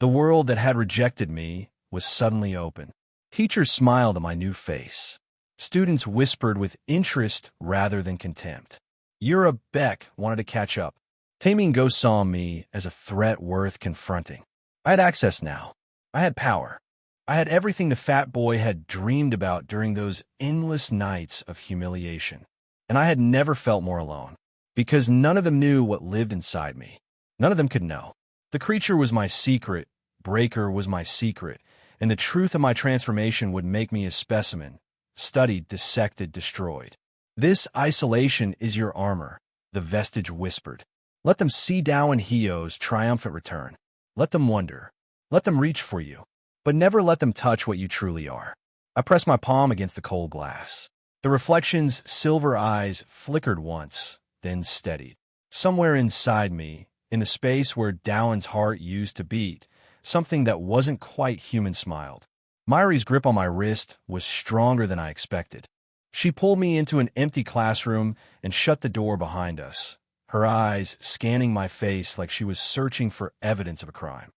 The world that had rejected me was suddenly open. Teachers smiled at my new face. Students whispered with interest rather than contempt. Yura Beck wanted to catch up. Taemin Go saw me as a threat worth confronting. I had access now. I had power. I had everything the fat boy had dreamed about during those endless nights of humiliation. And I had never felt more alone. Because none of them knew what lived inside me. None of them could know. The creature was my secret, Breaker was my secret, and the truth of my transformation would make me a specimen, studied, dissected, destroyed. This isolation is your armor, the vestige whispered. Let them see Dowan Hio's triumphant return. Let them wonder. Let them reach for you. But never let them touch what you truly are. I pressed my palm against the cold glass. The reflection's silver eyes flickered once, then steadied. Somewhere inside me, in the space where Dowan's heart used to beat, something that wasn't quite human smiled. Myri's grip on my wrist was stronger than I expected. She pulled me into an empty classroom and shut the door behind us, her eyes scanning my face like she was searching for evidence of a crime.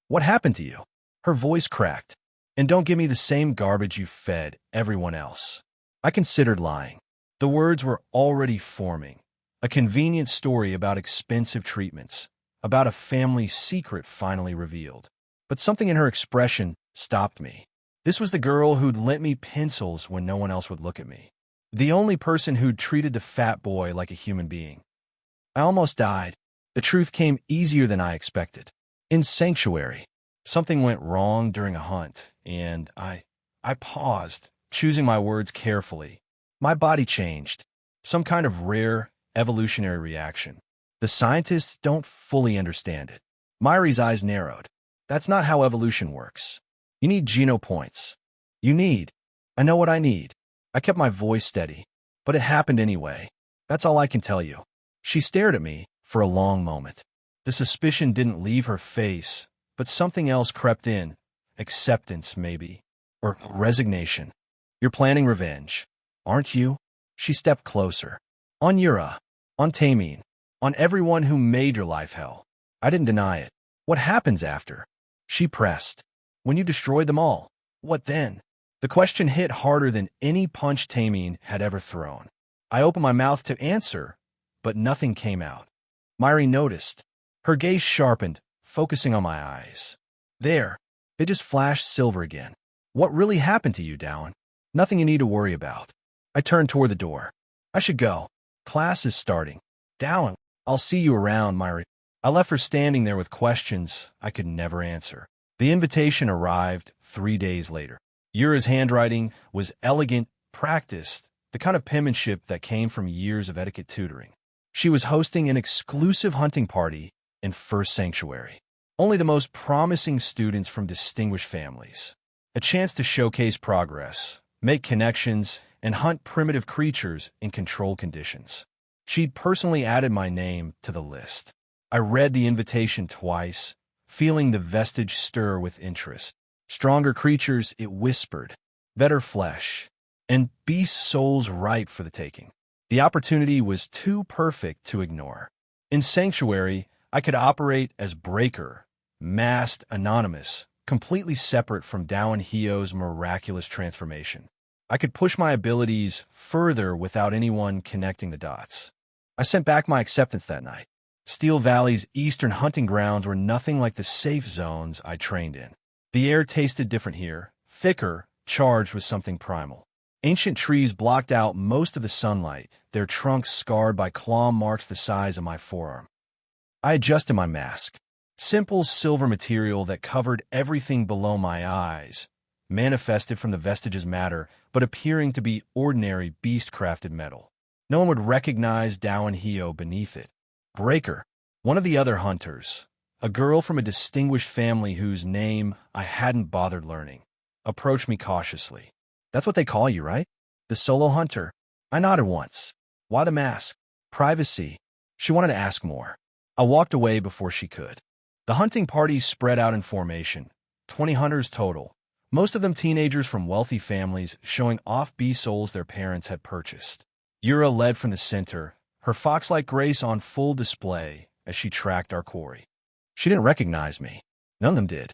What happened to you? Her voice cracked. And don't give me the same garbage you fed everyone else. I considered lying. The words were already forming. A convenient story about expensive treatments, about a family secret finally revealed. But something in her expression stopped me. This was the girl who'd lent me pencils when no one else would look at me. The only person who'd treated the fat boy like a human being. I almost died. The truth came easier than I expected. In Sanctuary, something went wrong during a hunt, and I paused, choosing my words carefully. My body changed. Some kind of rare evolutionary reaction. The scientists don't fully understand it. Myri's eyes narrowed. That's not how evolution works. You need genopoints. I know what I need. I kept my voice steady, but it happened anyway. That's all I can tell you. She stared at me for a long moment. The suspicion didn't leave her face, but something else crept in. Acceptance, maybe. Or resignation. You're planning revenge, aren't you? She stepped closer. On Yura, on Taemin, on everyone who made your life hell. I didn't deny it. What happens after? She pressed. When you destroyed them all, what then? The question hit harder than any punch Taemin had ever thrown. I opened my mouth to answer, but nothing came out. Myri noticed. Her gaze sharpened, focusing on my eyes. There, they just flashed silver again. What really happened to you, Dowan? Nothing you need to worry about. I turned toward the door. I should go. Class is starting. Dowan, I'll see you around, Myri. I left her standing there with questions I could never answer. The invitation arrived 3 days later. Yura's handwriting was elegant, practiced, the kind of penmanship that came from years of etiquette tutoring. She was hosting an exclusive hunting party in First Sanctuary. Only the most promising students from distinguished families. A chance to showcase progress, make connections, and hunt primitive creatures in controlled conditions. She'd personally added my name to the list. I read the invitation twice, feeling the vestige stir with interest. Stronger creatures, it whispered. Better flesh. And beast souls ripe for the taking. The opportunity was too perfect to ignore. In Sanctuary, I could operate as Breaker, masked, anonymous, completely separate from Dowan Hio's miraculous transformation. I could push my abilities further without anyone connecting the dots. I sent back my acceptance that night. Steel Valley's eastern hunting grounds were nothing like the safe zones I trained in. The air tasted different here, thicker, charged with something primal. Ancient trees blocked out most of the sunlight, their trunks scarred by claw marks the size of my forearm. I adjusted my mask. Simple silver material that covered everything below my eyes, manifested from the vestiges matter, but appearing to be ordinary beast-crafted metal. No one would recognize Dowan Hio beneath it. Breaker, one of the other hunters, a girl from a distinguished family whose name I hadn't bothered learning, approached me cautiously. That's what they call you, right? The solo hunter. I nodded once. Why the mask? Privacy. She wanted to ask more. I walked away before she could. The hunting party spread out in formation, 20 hunters total, most of them teenagers from wealthy families showing off bee souls their parents had purchased. Yura led from the center, her fox-like grace on full display as she tracked our quarry. She didn't recognize me. None of them did.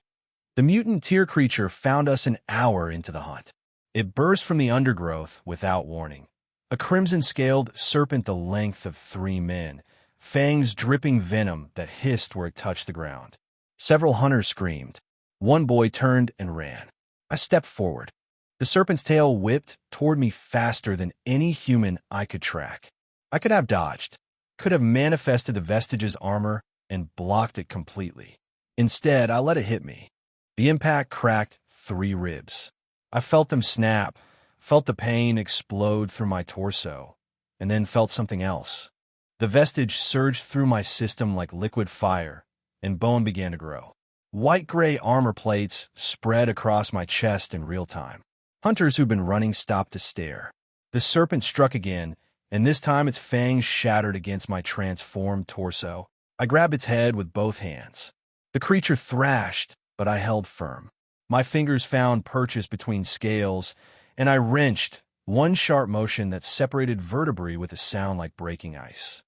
The mutant tear creature found us an hour into the hunt. It burst from the undergrowth without warning. A crimson-scaled serpent the length of 3 men, fangs dripping venom that hissed where it touched the ground. Several hunters screamed. One boy turned and ran. I stepped forward. The serpent's tail whipped toward me faster than any human I could track. I could have dodged, could have manifested the vestige's armor and blocked it completely. Instead, I let it hit me. The impact cracked 3 ribs. I felt them snap, felt the pain explode through my torso, and then felt something else. The vestige surged through my system like liquid fire, and bone began to grow. White-gray armor plates spread across my chest in real time. Hunters who'd been running stopped to stare. The serpent struck again, and this time its fangs shattered against my transformed torso. I grabbed its head with both hands. The creature thrashed, but I held firm. My fingers found purchase between scales, and I wrenched, one sharp motion that separated vertebrae with a sound like breaking ice.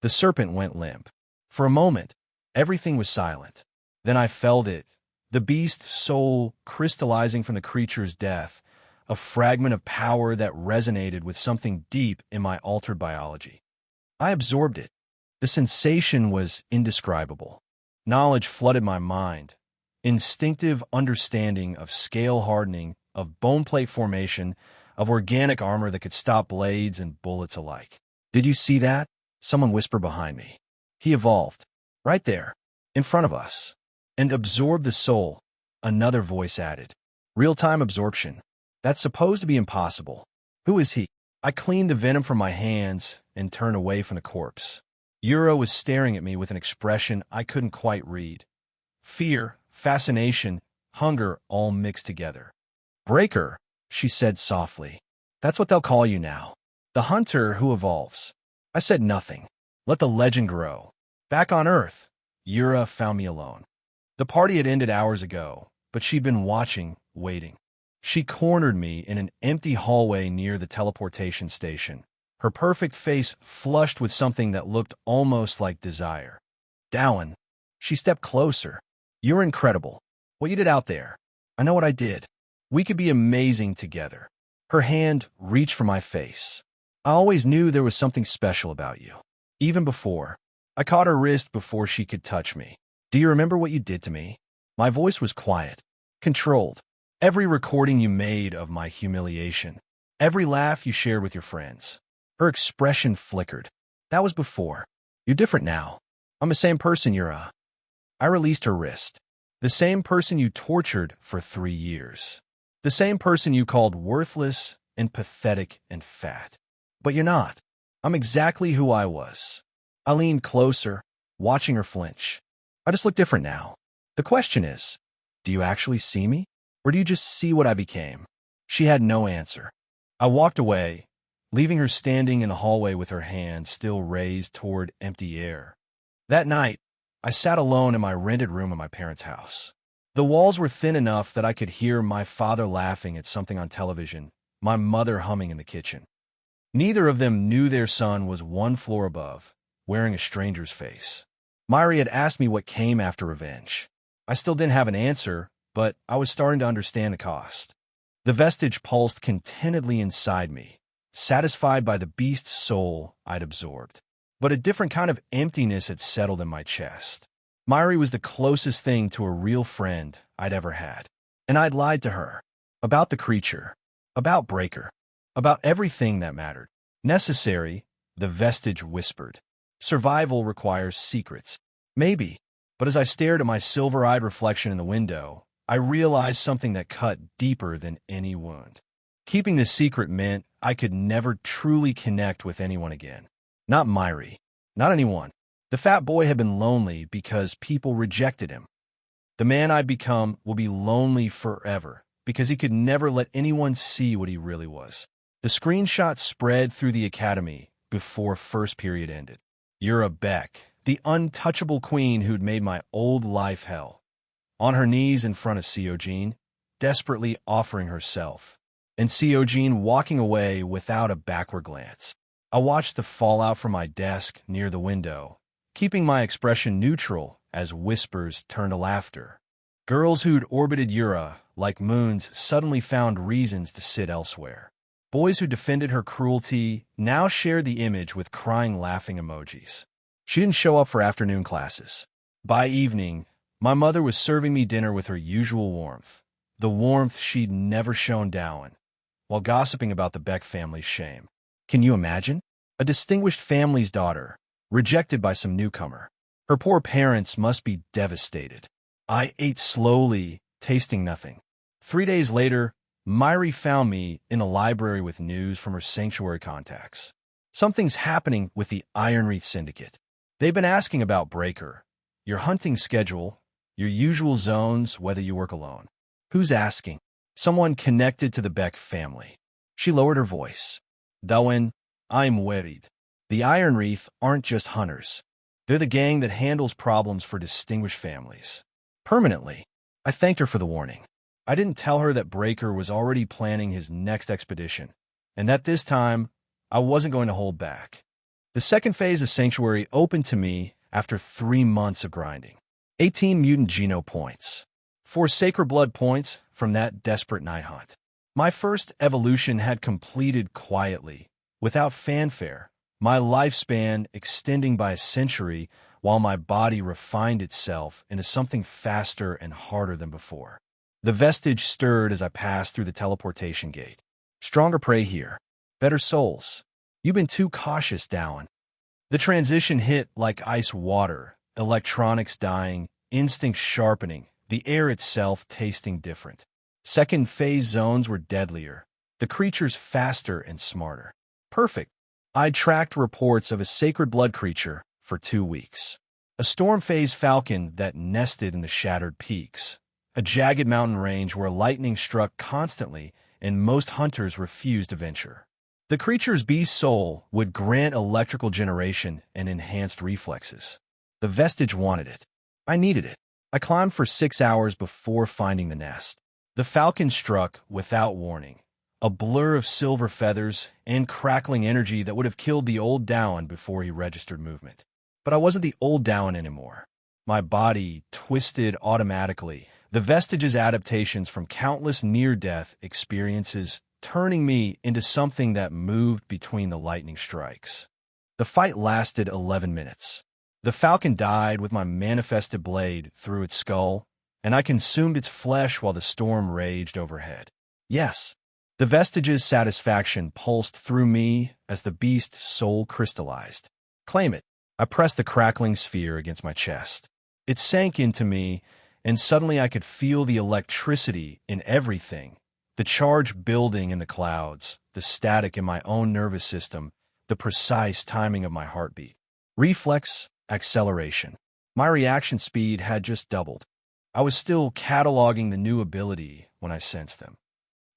The serpent went limp. For a moment, everything was silent. Then I felt it, the beast's soul crystallizing from the creature's death, a fragment of power that resonated with something deep in my altered biology. I absorbed it. The sensation was indescribable. Knowledge flooded my mind. Instinctive understanding of scale hardening, of bone plate formation, of organic armor that could stop blades and bullets alike. "Did you see that?" Someone whispered behind me. "He evolved. Right there. In front of us. And absorbed the soul," another voice added. "Real-time absorption. That's supposed to be impossible. Who is he?" I cleaned the venom from my hands and turned away from the corpse. Yura was staring at me with an expression I couldn't quite read. Fear, fascination, hunger all mixed together. "Breaker," she said softly. "That's what they'll call you now. The hunter who evolves." I said nothing. Let the legend grow. Back on Earth, Yura found me alone. The party had ended hours ago, but she'd been watching, waiting. She cornered me in an empty hallway near the teleportation station, her perfect face flushed with something that looked almost like desire. "Dowan." She stepped closer. "You're incredible. What you did out there. I know what I did. We could be amazing together." Her hand reached for my face. "I always knew there was something special about you. Even before." I caught her wrist before she could touch me. "Do you remember what you did to me?" My voice was quiet, controlled. "Every recording you made of my humiliation. Every laugh you shared with your friends." Her expression flickered. "That was before. You're different now. I'm the same person you're. I released her wrist. "The same person you tortured for 3 years. The same person you called worthless and pathetic and fat. But you're not. I'm exactly who I was." I leaned closer, watching her flinch. "I just look different now. The question is, do you actually see me? Or do you just see what I became?" She had no answer. I walked away, leaving her standing in the hallway with her hand still raised toward empty air. That night, I sat alone in my rented room at my parents' house. The walls were thin enough that I could hear my father laughing at something on television, my mother humming in the kitchen. Neither of them knew their son was one floor above, wearing a stranger's face. Myri had asked me what came after revenge. I still didn't have an answer, but I was starting to understand the cost. The vestige pulsed contentedly inside me, satisfied by the beast's soul I'd absorbed. But a different kind of emptiness had settled in my chest. Myri was the closest thing to a real friend I'd ever had. And I'd lied to her. About the creature. About Breaker. About everything that mattered. "Necessary," the vestige whispered. "Survival requires secrets." Maybe. But as I stared at my silver-eyed reflection in the window, I realized something that cut deeper than any wound. Keeping the secret meant I could never truly connect with anyone again. Not Myri. Not anyone. The fat boy had been lonely because people rejected him. The man I'd become will be lonely forever because he could never let anyone see what he really was. The screenshot spread through the academy before first period ended. Yura Beck, the untouchable queen who'd made my old life hell. On her knees in front of Seojin, desperately offering herself. And Seojin walking away without a backward glance. I watched the fallout from my desk near the window, keeping my expression neutral as whispers turned to laughter. Girls who'd orbited Yura, like moons, suddenly found reasons to sit elsewhere. Boys who defended her cruelty now shared the image with crying, laughing emojis. She didn't show up for afternoon classes. By evening, my mother was serving me dinner with her usual warmth, the warmth she'd never shown Dowan, while gossiping about the Beck family's shame. Can you imagine? A distinguished family's daughter, rejected by some newcomer. Her poor parents must be devastated. I ate slowly, tasting nothing. 3 days later, Myri found me in a library with news from her sanctuary contacts. "Something's happening with the Ironwreath Syndicate. They've been asking about Breaker, your hunting schedule, your usual zones, whether you work alone." "Who's asking?" "Someone connected to the Beck family." She lowered her voice. "Dowan, I'm worried. The Ironwreath aren't just hunters. They're the gang that handles problems for distinguished families. Permanently." I thanked her for the warning. I didn't tell her that Breaker was already planning his next expedition. and that this time, I wasn't going to hold back. The second phase of Sanctuary opened to me after 3 months of grinding. 18 mutant geno points. 4 sacred blood points from that desperate night hunt. My first evolution had completed quietly, without fanfare, my lifespan extending by a century while my body refined itself into something faster and harder than before. The vestige stirred as I passed through the teleportation gate. Stronger prey here. Better souls. You've been too cautious, Dowan. The transition hit like ice water, electronics dying, instincts sharpening, the air itself tasting different. Second phase zones were deadlier, the creatures faster and smarter. Perfect. I'd tracked reports of a sacred blood creature for 2 weeks. A storm phase falcon that nested in the shattered peaks. A jagged mountain range where lightning struck constantly and most hunters refused to venture. The creature's beast soul would grant electrical generation and enhanced reflexes. The vestige wanted it. I needed it. I climbed for 6 hours before finding the nest. The falcon struck without warning, a blur of silver feathers and crackling energy that would have killed the old Dowan before he registered movement. But I wasn't the old Dowan anymore. My body twisted automatically, the vestige's adaptations from countless near-death experiences turning me into something that moved between the lightning strikes. The fight lasted 11 minutes. The falcon died with my manifested blade through its skull, and I consumed its flesh while the storm raged overhead. Yes, the vestige's satisfaction pulsed through me as the beast's soul crystallized. Claim it. I pressed the crackling sphere against my chest. It sank into me, and suddenly I could feel the electricity in everything, the charge building in the clouds, the static in my own nervous system, the precise timing of my heartbeat. Reflex, acceleration. My reaction speed had just doubled. I was still cataloging the new ability when I sensed them.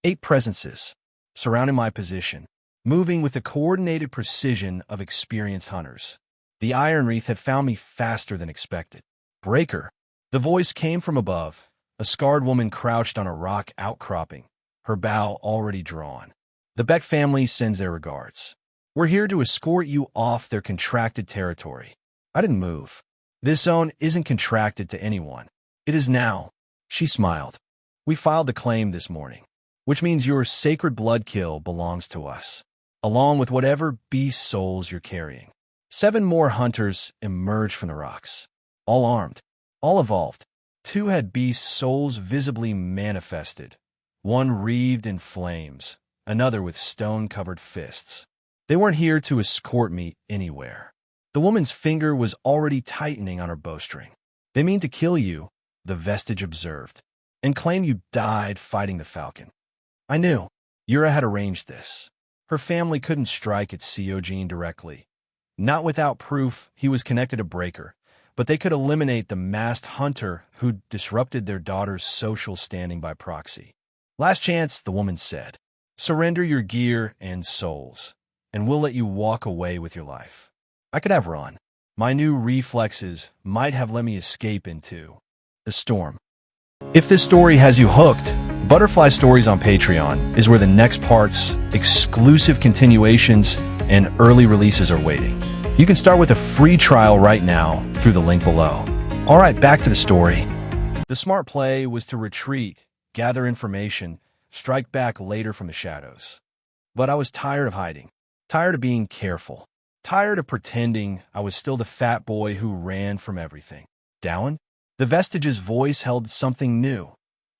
8 presences, surrounding my position, moving with the coordinated precision of experienced hunters. The Iron Wreath had found me faster than expected. Breaker. The voice came from above, a scarred woman crouched on a rock outcropping, her bow already drawn. The Beck family sends their regards. We're here to escort you off their contracted territory. I didn't move. This zone isn't contracted to anyone. It is now. She smiled. We filed the claim this morning, which means your sacred blood kill belongs to us, along with whatever beast souls you're carrying. 7 more hunters emerged from the rocks, all armed, all evolved. 2 had beast souls visibly manifested, one wreathed in flames, another with stone-covered fists. They weren't here to escort me anywhere. The woman's finger was already tightening on her bowstring. They mean to kill you, the vestige observed, and claim you died fighting the falcon. I knew. Yura had arranged this. Her family couldn't strike at Seojin directly. Not without proof he was connected to Breaker, but they could eliminate the masked hunter who disrupted their daughter's social standing by proxy. Last chance, the woman said. Surrender your gear and souls, and we'll let you walk away with your life. I could have run. My new reflexes might have let me escape into the storm. If this story has you hooked, Butterfly Stories on Patreon is where the next parts, exclusive continuations, and early releases are waiting. You can start with a free trial right now through the link below. All right, back to the story. The smart play was to retreat, gather information, strike back later from the shadows. But I was tired of hiding, tired of being careful, tired of pretending I was still the fat boy who ran from everything. Dowan? The vestige's voice held something new.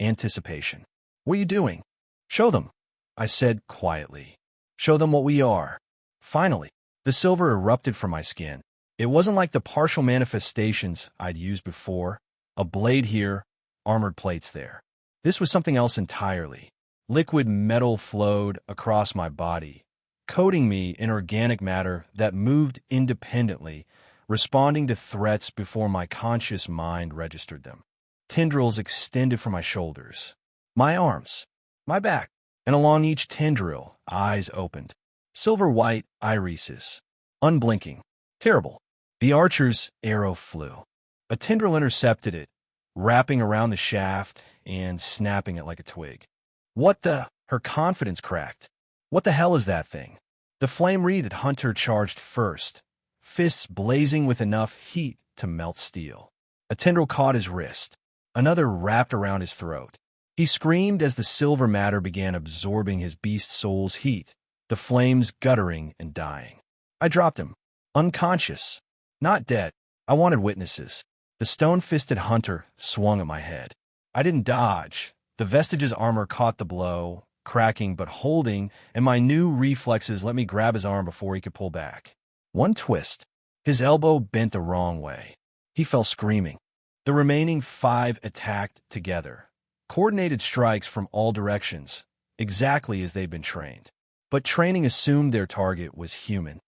Anticipation. What are you doing? Show them, I said quietly. Show them what we are. Finally, the silver erupted from my skin. It wasn't like the partial manifestations I'd used before. A blade here, armored plates there. This was something else entirely. Liquid metal flowed across my body, coating me in organic matter that moved independently, responding to threats before my conscious mind registered them. Tendrils extended from my shoulders, my arms, my back, and along each tendril, eyes opened. Silver-white irises, unblinking, terrible. The archer's arrow flew. A tendril intercepted it, wrapping around the shaft and snapping it like a twig. What the? Her confidence cracked. What the hell is that thing? The flame-wreathed hunter charged first, fists blazing with enough heat to melt steel. A tendril caught his wrist. Another wrapped around his throat. He screamed as the silver matter began absorbing his beast soul's heat, the flames guttering and dying. I dropped him, unconscious, not dead. I wanted witnesses. The stone-fisted hunter swung at my head. I didn't dodge. The vestige's armor caught the blow, cracking but holding, and my new reflexes let me grab his arm before he could pull back. One twist. His elbow bent the wrong way. He fell screaming. The remaining 5 attacked together. Coordinated strikes from all directions, exactly as they'd been trained. But training assumed their target was human.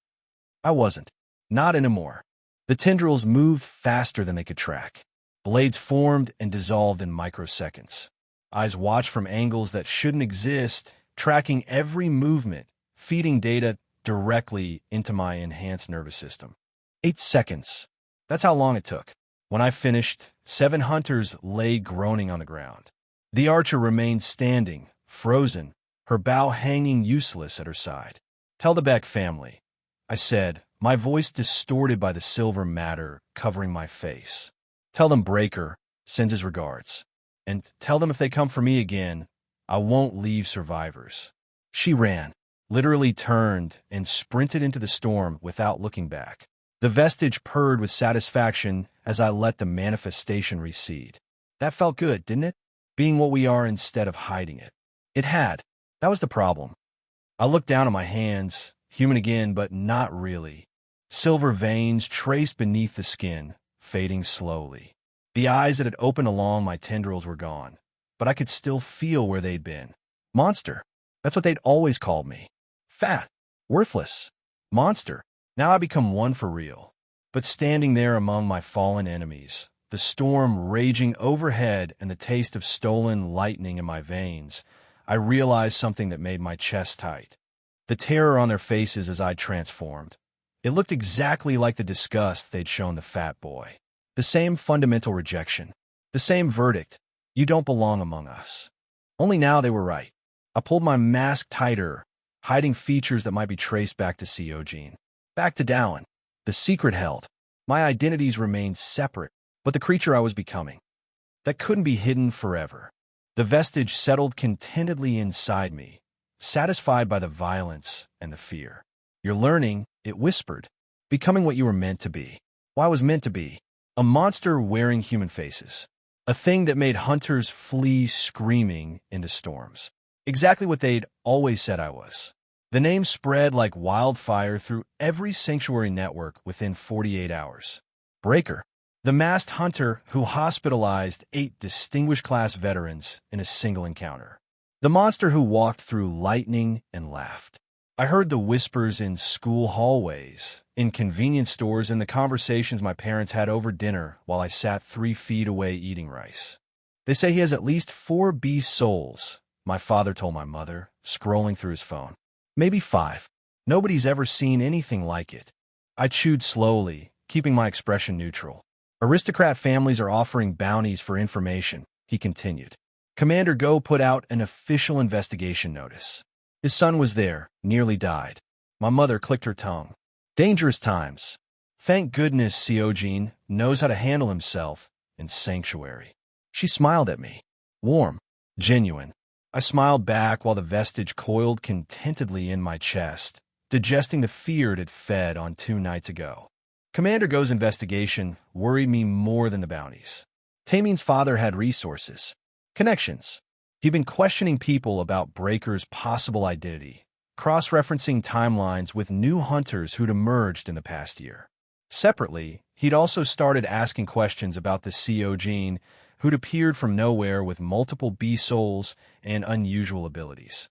I wasn't. Not anymore. The tendrils moved faster than they could track. Blades formed and dissolved in microseconds. Eyes watched from angles that shouldn't exist, tracking every movement, feeding data directly into my enhanced nervous system. 8 seconds. That's how long it took. When I finished, 7 hunters lay groaning on the ground. The archer remained standing, frozen, her bow hanging useless at her side. "Tell the Beck family," I said, my voice distorted by the silver matter covering my face. "Tell them Breaker sends his regards. And tell them if they come for me again, I won't leave survivors." She ran, literally turned, and sprinted into the storm without looking back. The vestige purred with satisfaction as I let the manifestation recede. That felt good, didn't it? Being what we are instead of hiding it. It had. That was the problem. I looked down at my hands, human again, but not really. Silver veins traced beneath the skin, fading slowly. The eyes that had opened along my tendrils were gone, but I could still feel where they'd been. Monster. That's what they'd always called me. Fat. Worthless. Monster. Now I become one for real. But standing there among my fallen enemies, the storm raging overhead and the taste of stolen lightning in my veins, I realized something that made my chest tight. The terror on their faces as I transformed. It looked exactly like the disgust they'd shown the fat boy. The same fundamental rejection. The same verdict. You don't belong among us. Only now they were right. I pulled my mask tighter, hiding features that might be traced back to Seojin. Back to Dowan. The secret held. My identities remained separate, but the creature I was becoming. That couldn't be hidden forever. The vestige settled contentedly inside me, satisfied by the violence and the fear. "You're learning," it whispered, "becoming what you were meant to be." Why was meant to be? A monster wearing human faces. A thing that made hunters flee screaming into storms. Exactly what they'd always said I was. The name spread like wildfire through every sanctuary network within 48 hours. Breaker. The masked hunter who hospitalized 8 distinguished class veterans in a single encounter. The monster who walked through lightning and laughed. I heard the whispers in school hallways, in convenience stores, and the conversations my parents had over dinner while I sat 3 feet away eating rice. "They say he has at least 4 beast souls," my father told my mother, scrolling through his phone. "Maybe 5. Nobody's ever seen anything like it." I chewed slowly, keeping my expression neutral. "Aristocrat families are offering bounties for information," he continued. "Commander Go put out an official investigation notice. His son was there, nearly died." My mother clicked her tongue. "Dangerous times. Thank goodness Seojin knows how to handle himself in sanctuary." She smiled at me. Warm. Genuine. I smiled back while the vestige coiled contentedly in my chest, digesting the fear it had fed on 2 nights ago. Commander Go's investigation worried me more than the bounties. Tamin's father had resources. Connections. He'd been questioning people about Breaker's possible identity, cross-referencing timelines with new hunters who'd emerged in the past year. Separately, he'd also started asking questions about the Seojin who'd appeared from nowhere with multiple B-souls and unusual abilities.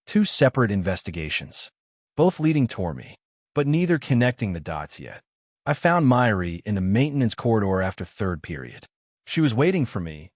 2 separate investigations, both leading toward me, but neither connecting the dots yet. I found Myri in the maintenance corridor after 3rd period. She was waiting for me,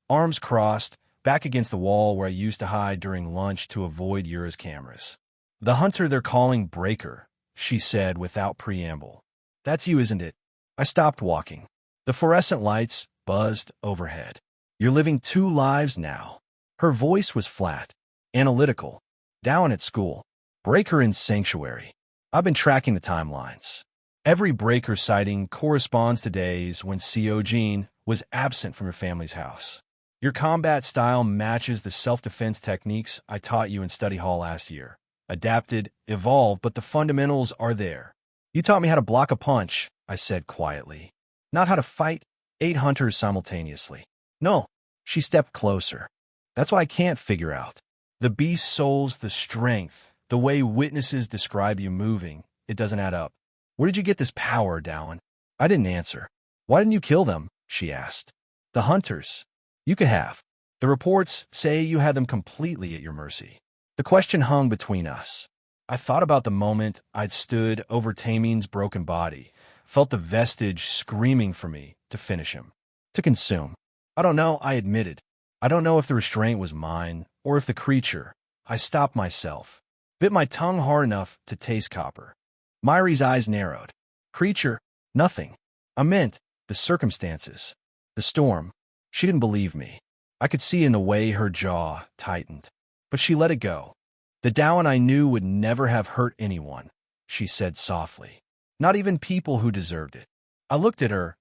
arms crossed, back against the wall where I used to hide during lunch to avoid Yura's cameras. "The hunter they're calling Breaker," she said without preamble. "That's you, isn't it?" I stopped walking. The fluorescent lights buzzed overhead. "You're living 2 lives now." Her voice was flat, analytical. "Down at school. Breaker in Sanctuary. I've been tracking the timelines. Every breaker sighting corresponds to days when CO Jean was absent from your family's house. Your combat style matches the self-defense techniques I taught you in study hall last year. Adapted, evolved, but the fundamentals are there. You taught me how to block a punch, I said quietly. Not how to fight 8 hunters simultaneously. No, she stepped closer. That's what I can't figure out. The beast souls, the strength, the way witnesses describe you moving, it doesn't add up. Where did you get this power, Dowan? I didn't answer. Why didn't you kill them? She asked. The hunters. You could have. The reports say you had them completely at your mercy. The question hung between us. I thought about the moment I'd stood over Tamin's broken body, felt the vestige screaming for me to finish him, to consume. I don't know, I admitted. I don't know if the restraint was mine or if the creature. I stopped myself, bit my tongue hard enough to taste copper. Myri's eyes narrowed. Creature, nothing. I meant the circumstances, the storm. She didn't believe me. I could see in the way her jaw tightened. But she let it go. The Dowan I knew would never have hurt anyone, she said softly. Not even people who deserved it. I looked at her,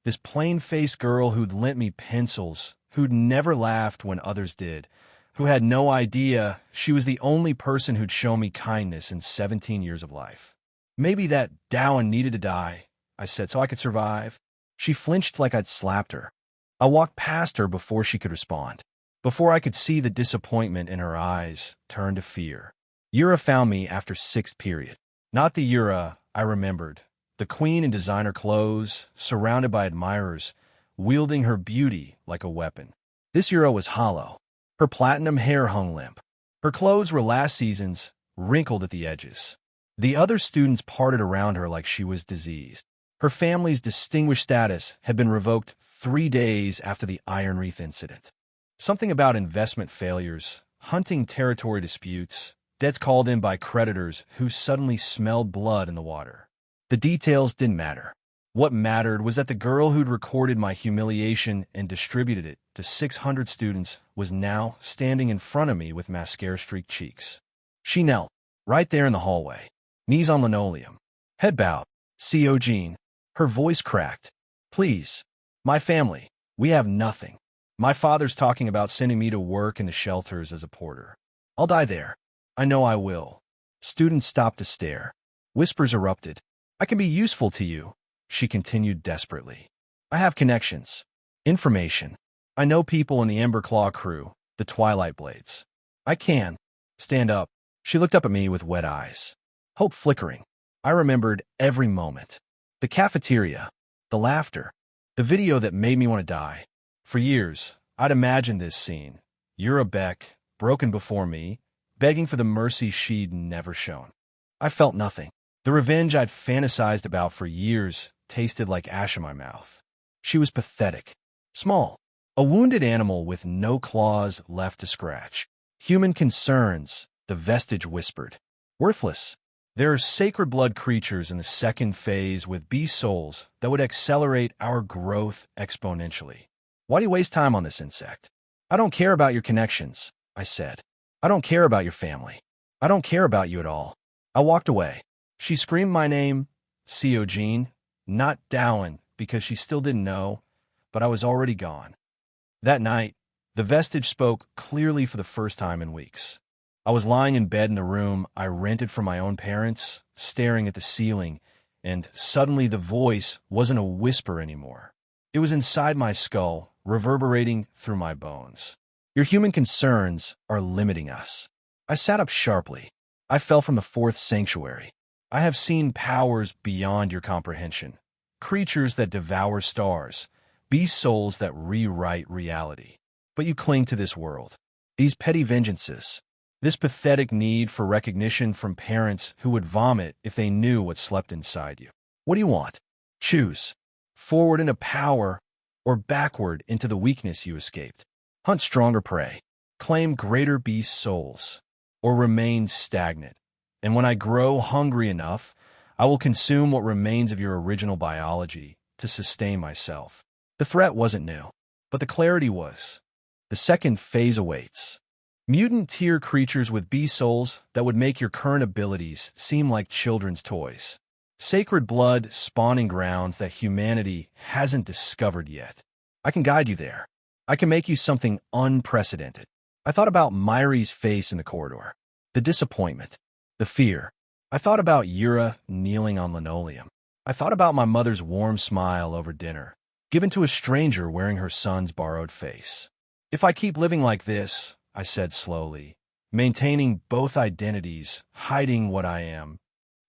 this plain-faced girl who'd lent me pencils, who'd never laughed when others did, who had no idea she was the only person who'd shown me kindness in 17 years of life. Maybe that Dowan needed to die, I said, so I could survive. She flinched like I'd slapped her. I walked past her before she could respond, before I could see the disappointment in her eyes turn to fear. Yura found me after 6th period. Not the Yura I remembered. The queen in designer clothes, surrounded by admirers, wielding her beauty like a weapon. This Yura was hollow. Her platinum hair hung limp. Her clothes were last season's, wrinkled at the edges. The other students parted around her like she was diseased. Her family's distinguished status had been revoked 3 days after the Iron Reef incident. Something about investment failures, hunting territory disputes, debts called in by creditors who suddenly smelled blood in the water. The details didn't matter. What mattered was that the girl who'd recorded my humiliation and distributed it to 600 students was now standing in front of me with mascara-streaked cheeks. She knelt, right there in the hallway, knees on linoleum, head bowed. CO Jean. Her voice cracked. Please. My family. We have nothing. My father's talking about sending me to work in the shelters as a porter. I'll die there. I know I will. Students stopped to stare. Whispers erupted. I can be useful to you, she continued desperately. I have connections. Information. I know people in the Emberclaw crew, the Twilight Blades. I can. Stand up. She looked up at me with wet eyes. Hope flickering. I remembered every moment. The cafeteria. The laughter. The video that made me want to die. For years, I'd imagined this scene. Yura Beck, broken before me, begging for the mercy she'd never shown. I felt nothing. The revenge I'd fantasized about for years tasted like ash in my mouth. She was pathetic. Small. A wounded animal with no claws left to scratch. Human concerns, the vestige whispered. Worthless. There are sacred blood creatures in the 2nd phase with beast souls that would accelerate our growth exponentially. Why do you waste time on this insect? I don't care about your connections, I said. I don't care about your family. I don't care about you at all. I walked away. She screamed my name, CO Jean, not Dowan, because she still didn't know, but I was already gone. That night, the vestige spoke clearly for the first time in weeks. I was lying in bed in the room I rented from my own parents, staring at the ceiling, and suddenly the voice wasn't a whisper anymore. It was inside my skull, reverberating through my bones. Your human concerns are limiting us. I sat up sharply. I fell from the 4th sanctuary. I have seen powers beyond your comprehension. Creatures that devour stars. Beast souls that rewrite reality. But you cling to this world. These petty vengeances. This pathetic need for recognition from parents who would vomit if they knew what slept inside you. What do you want? Choose. Forward into power or backward into the weakness you escaped. Hunt stronger prey. Claim greater beast souls. Or remain stagnant. And when I grow hungry enough, I will consume what remains of your original biology to sustain myself. The threat wasn't new, but the clarity was. The 2nd phase awaits. Mutant tier creatures with bee souls that would make your current abilities seem like children's toys. Sacred blood spawning grounds that humanity hasn't discovered yet. I can guide you there. I can make you something unprecedented. I thought about Myri's face in the corridor. The disappointment. The fear. I thought about Yura kneeling on linoleum. I thought about my mother's warm smile over dinner, given to a stranger wearing her son's borrowed face. If I keep living like this, I said slowly, maintaining both identities, hiding what I am,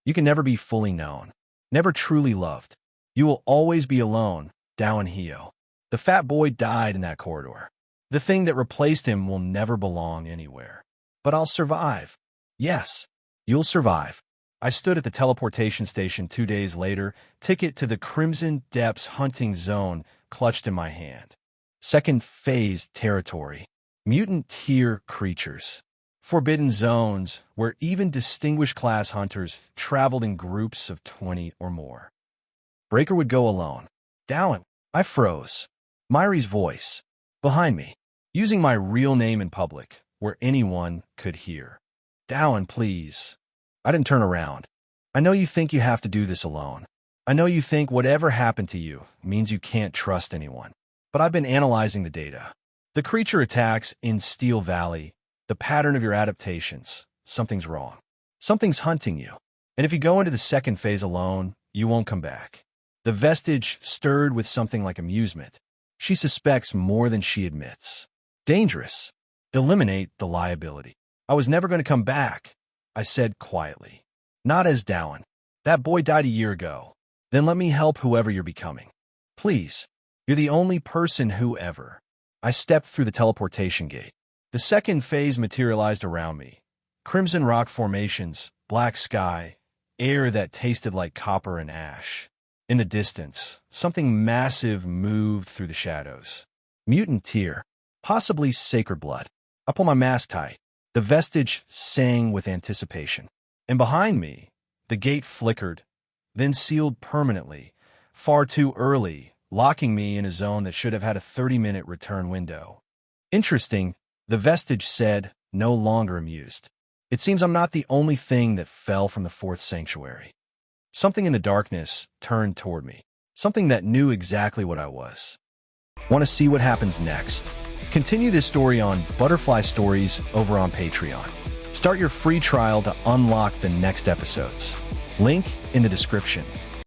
you can never be fully known, never truly loved. You will always be alone, Dao and Hio. The fat boy died in that corridor. The thing that replaced him will never belong anywhere. But I'll survive. Yes, you'll survive. I stood at the teleportation station 2 days later, ticket to the Crimson Depths hunting zone clutched in my hand. Second phase territory. Mutant tier creatures. Forbidden zones where even distinguished class hunters traveled in groups of 20 or more. Breaker would go alone. Down. I froze. Myri's voice. Behind me. Using my real name in public, where anyone could hear. Down, please. I didn't turn around. I know you think you have to do this alone. I know you think whatever happened to you means you can't trust anyone. But I've been analyzing the data. The creature attacks in Steel Valley, the pattern of your adaptations. Something's wrong. Something's hunting you. And if you go into the second phase alone, you won't come back. The vestige stirred with something like amusement. She suspects more than she admits. Dangerous. Eliminate the liability. I was never going to come back, I said quietly. Not as Dowan. That boy died a year ago. Then let me help whoever you're becoming. Please. You're the only person who ever. I stepped through the teleportation gate. The second phase materialized around me. Crimson rock formations, black sky, air that tasted like copper and ash. In the distance, something massive moved through the shadows. Mutant tier, possibly sacred blood. I pull my mask tight. The vestige sang with anticipation. And behind me, the gate flickered, then sealed permanently, far too early, locking me in a zone that should have had a 30-minute return window. Interesting, the vestige said, no longer amused. It seems I'm not the only thing that fell from the fourth sanctuary. Something in the darkness turned toward me. Something that knew exactly what I was. Want to see what happens next? Continue this story on Butterfly Stories over on Patreon. Start your free trial to unlock the next episodes. Link in the description.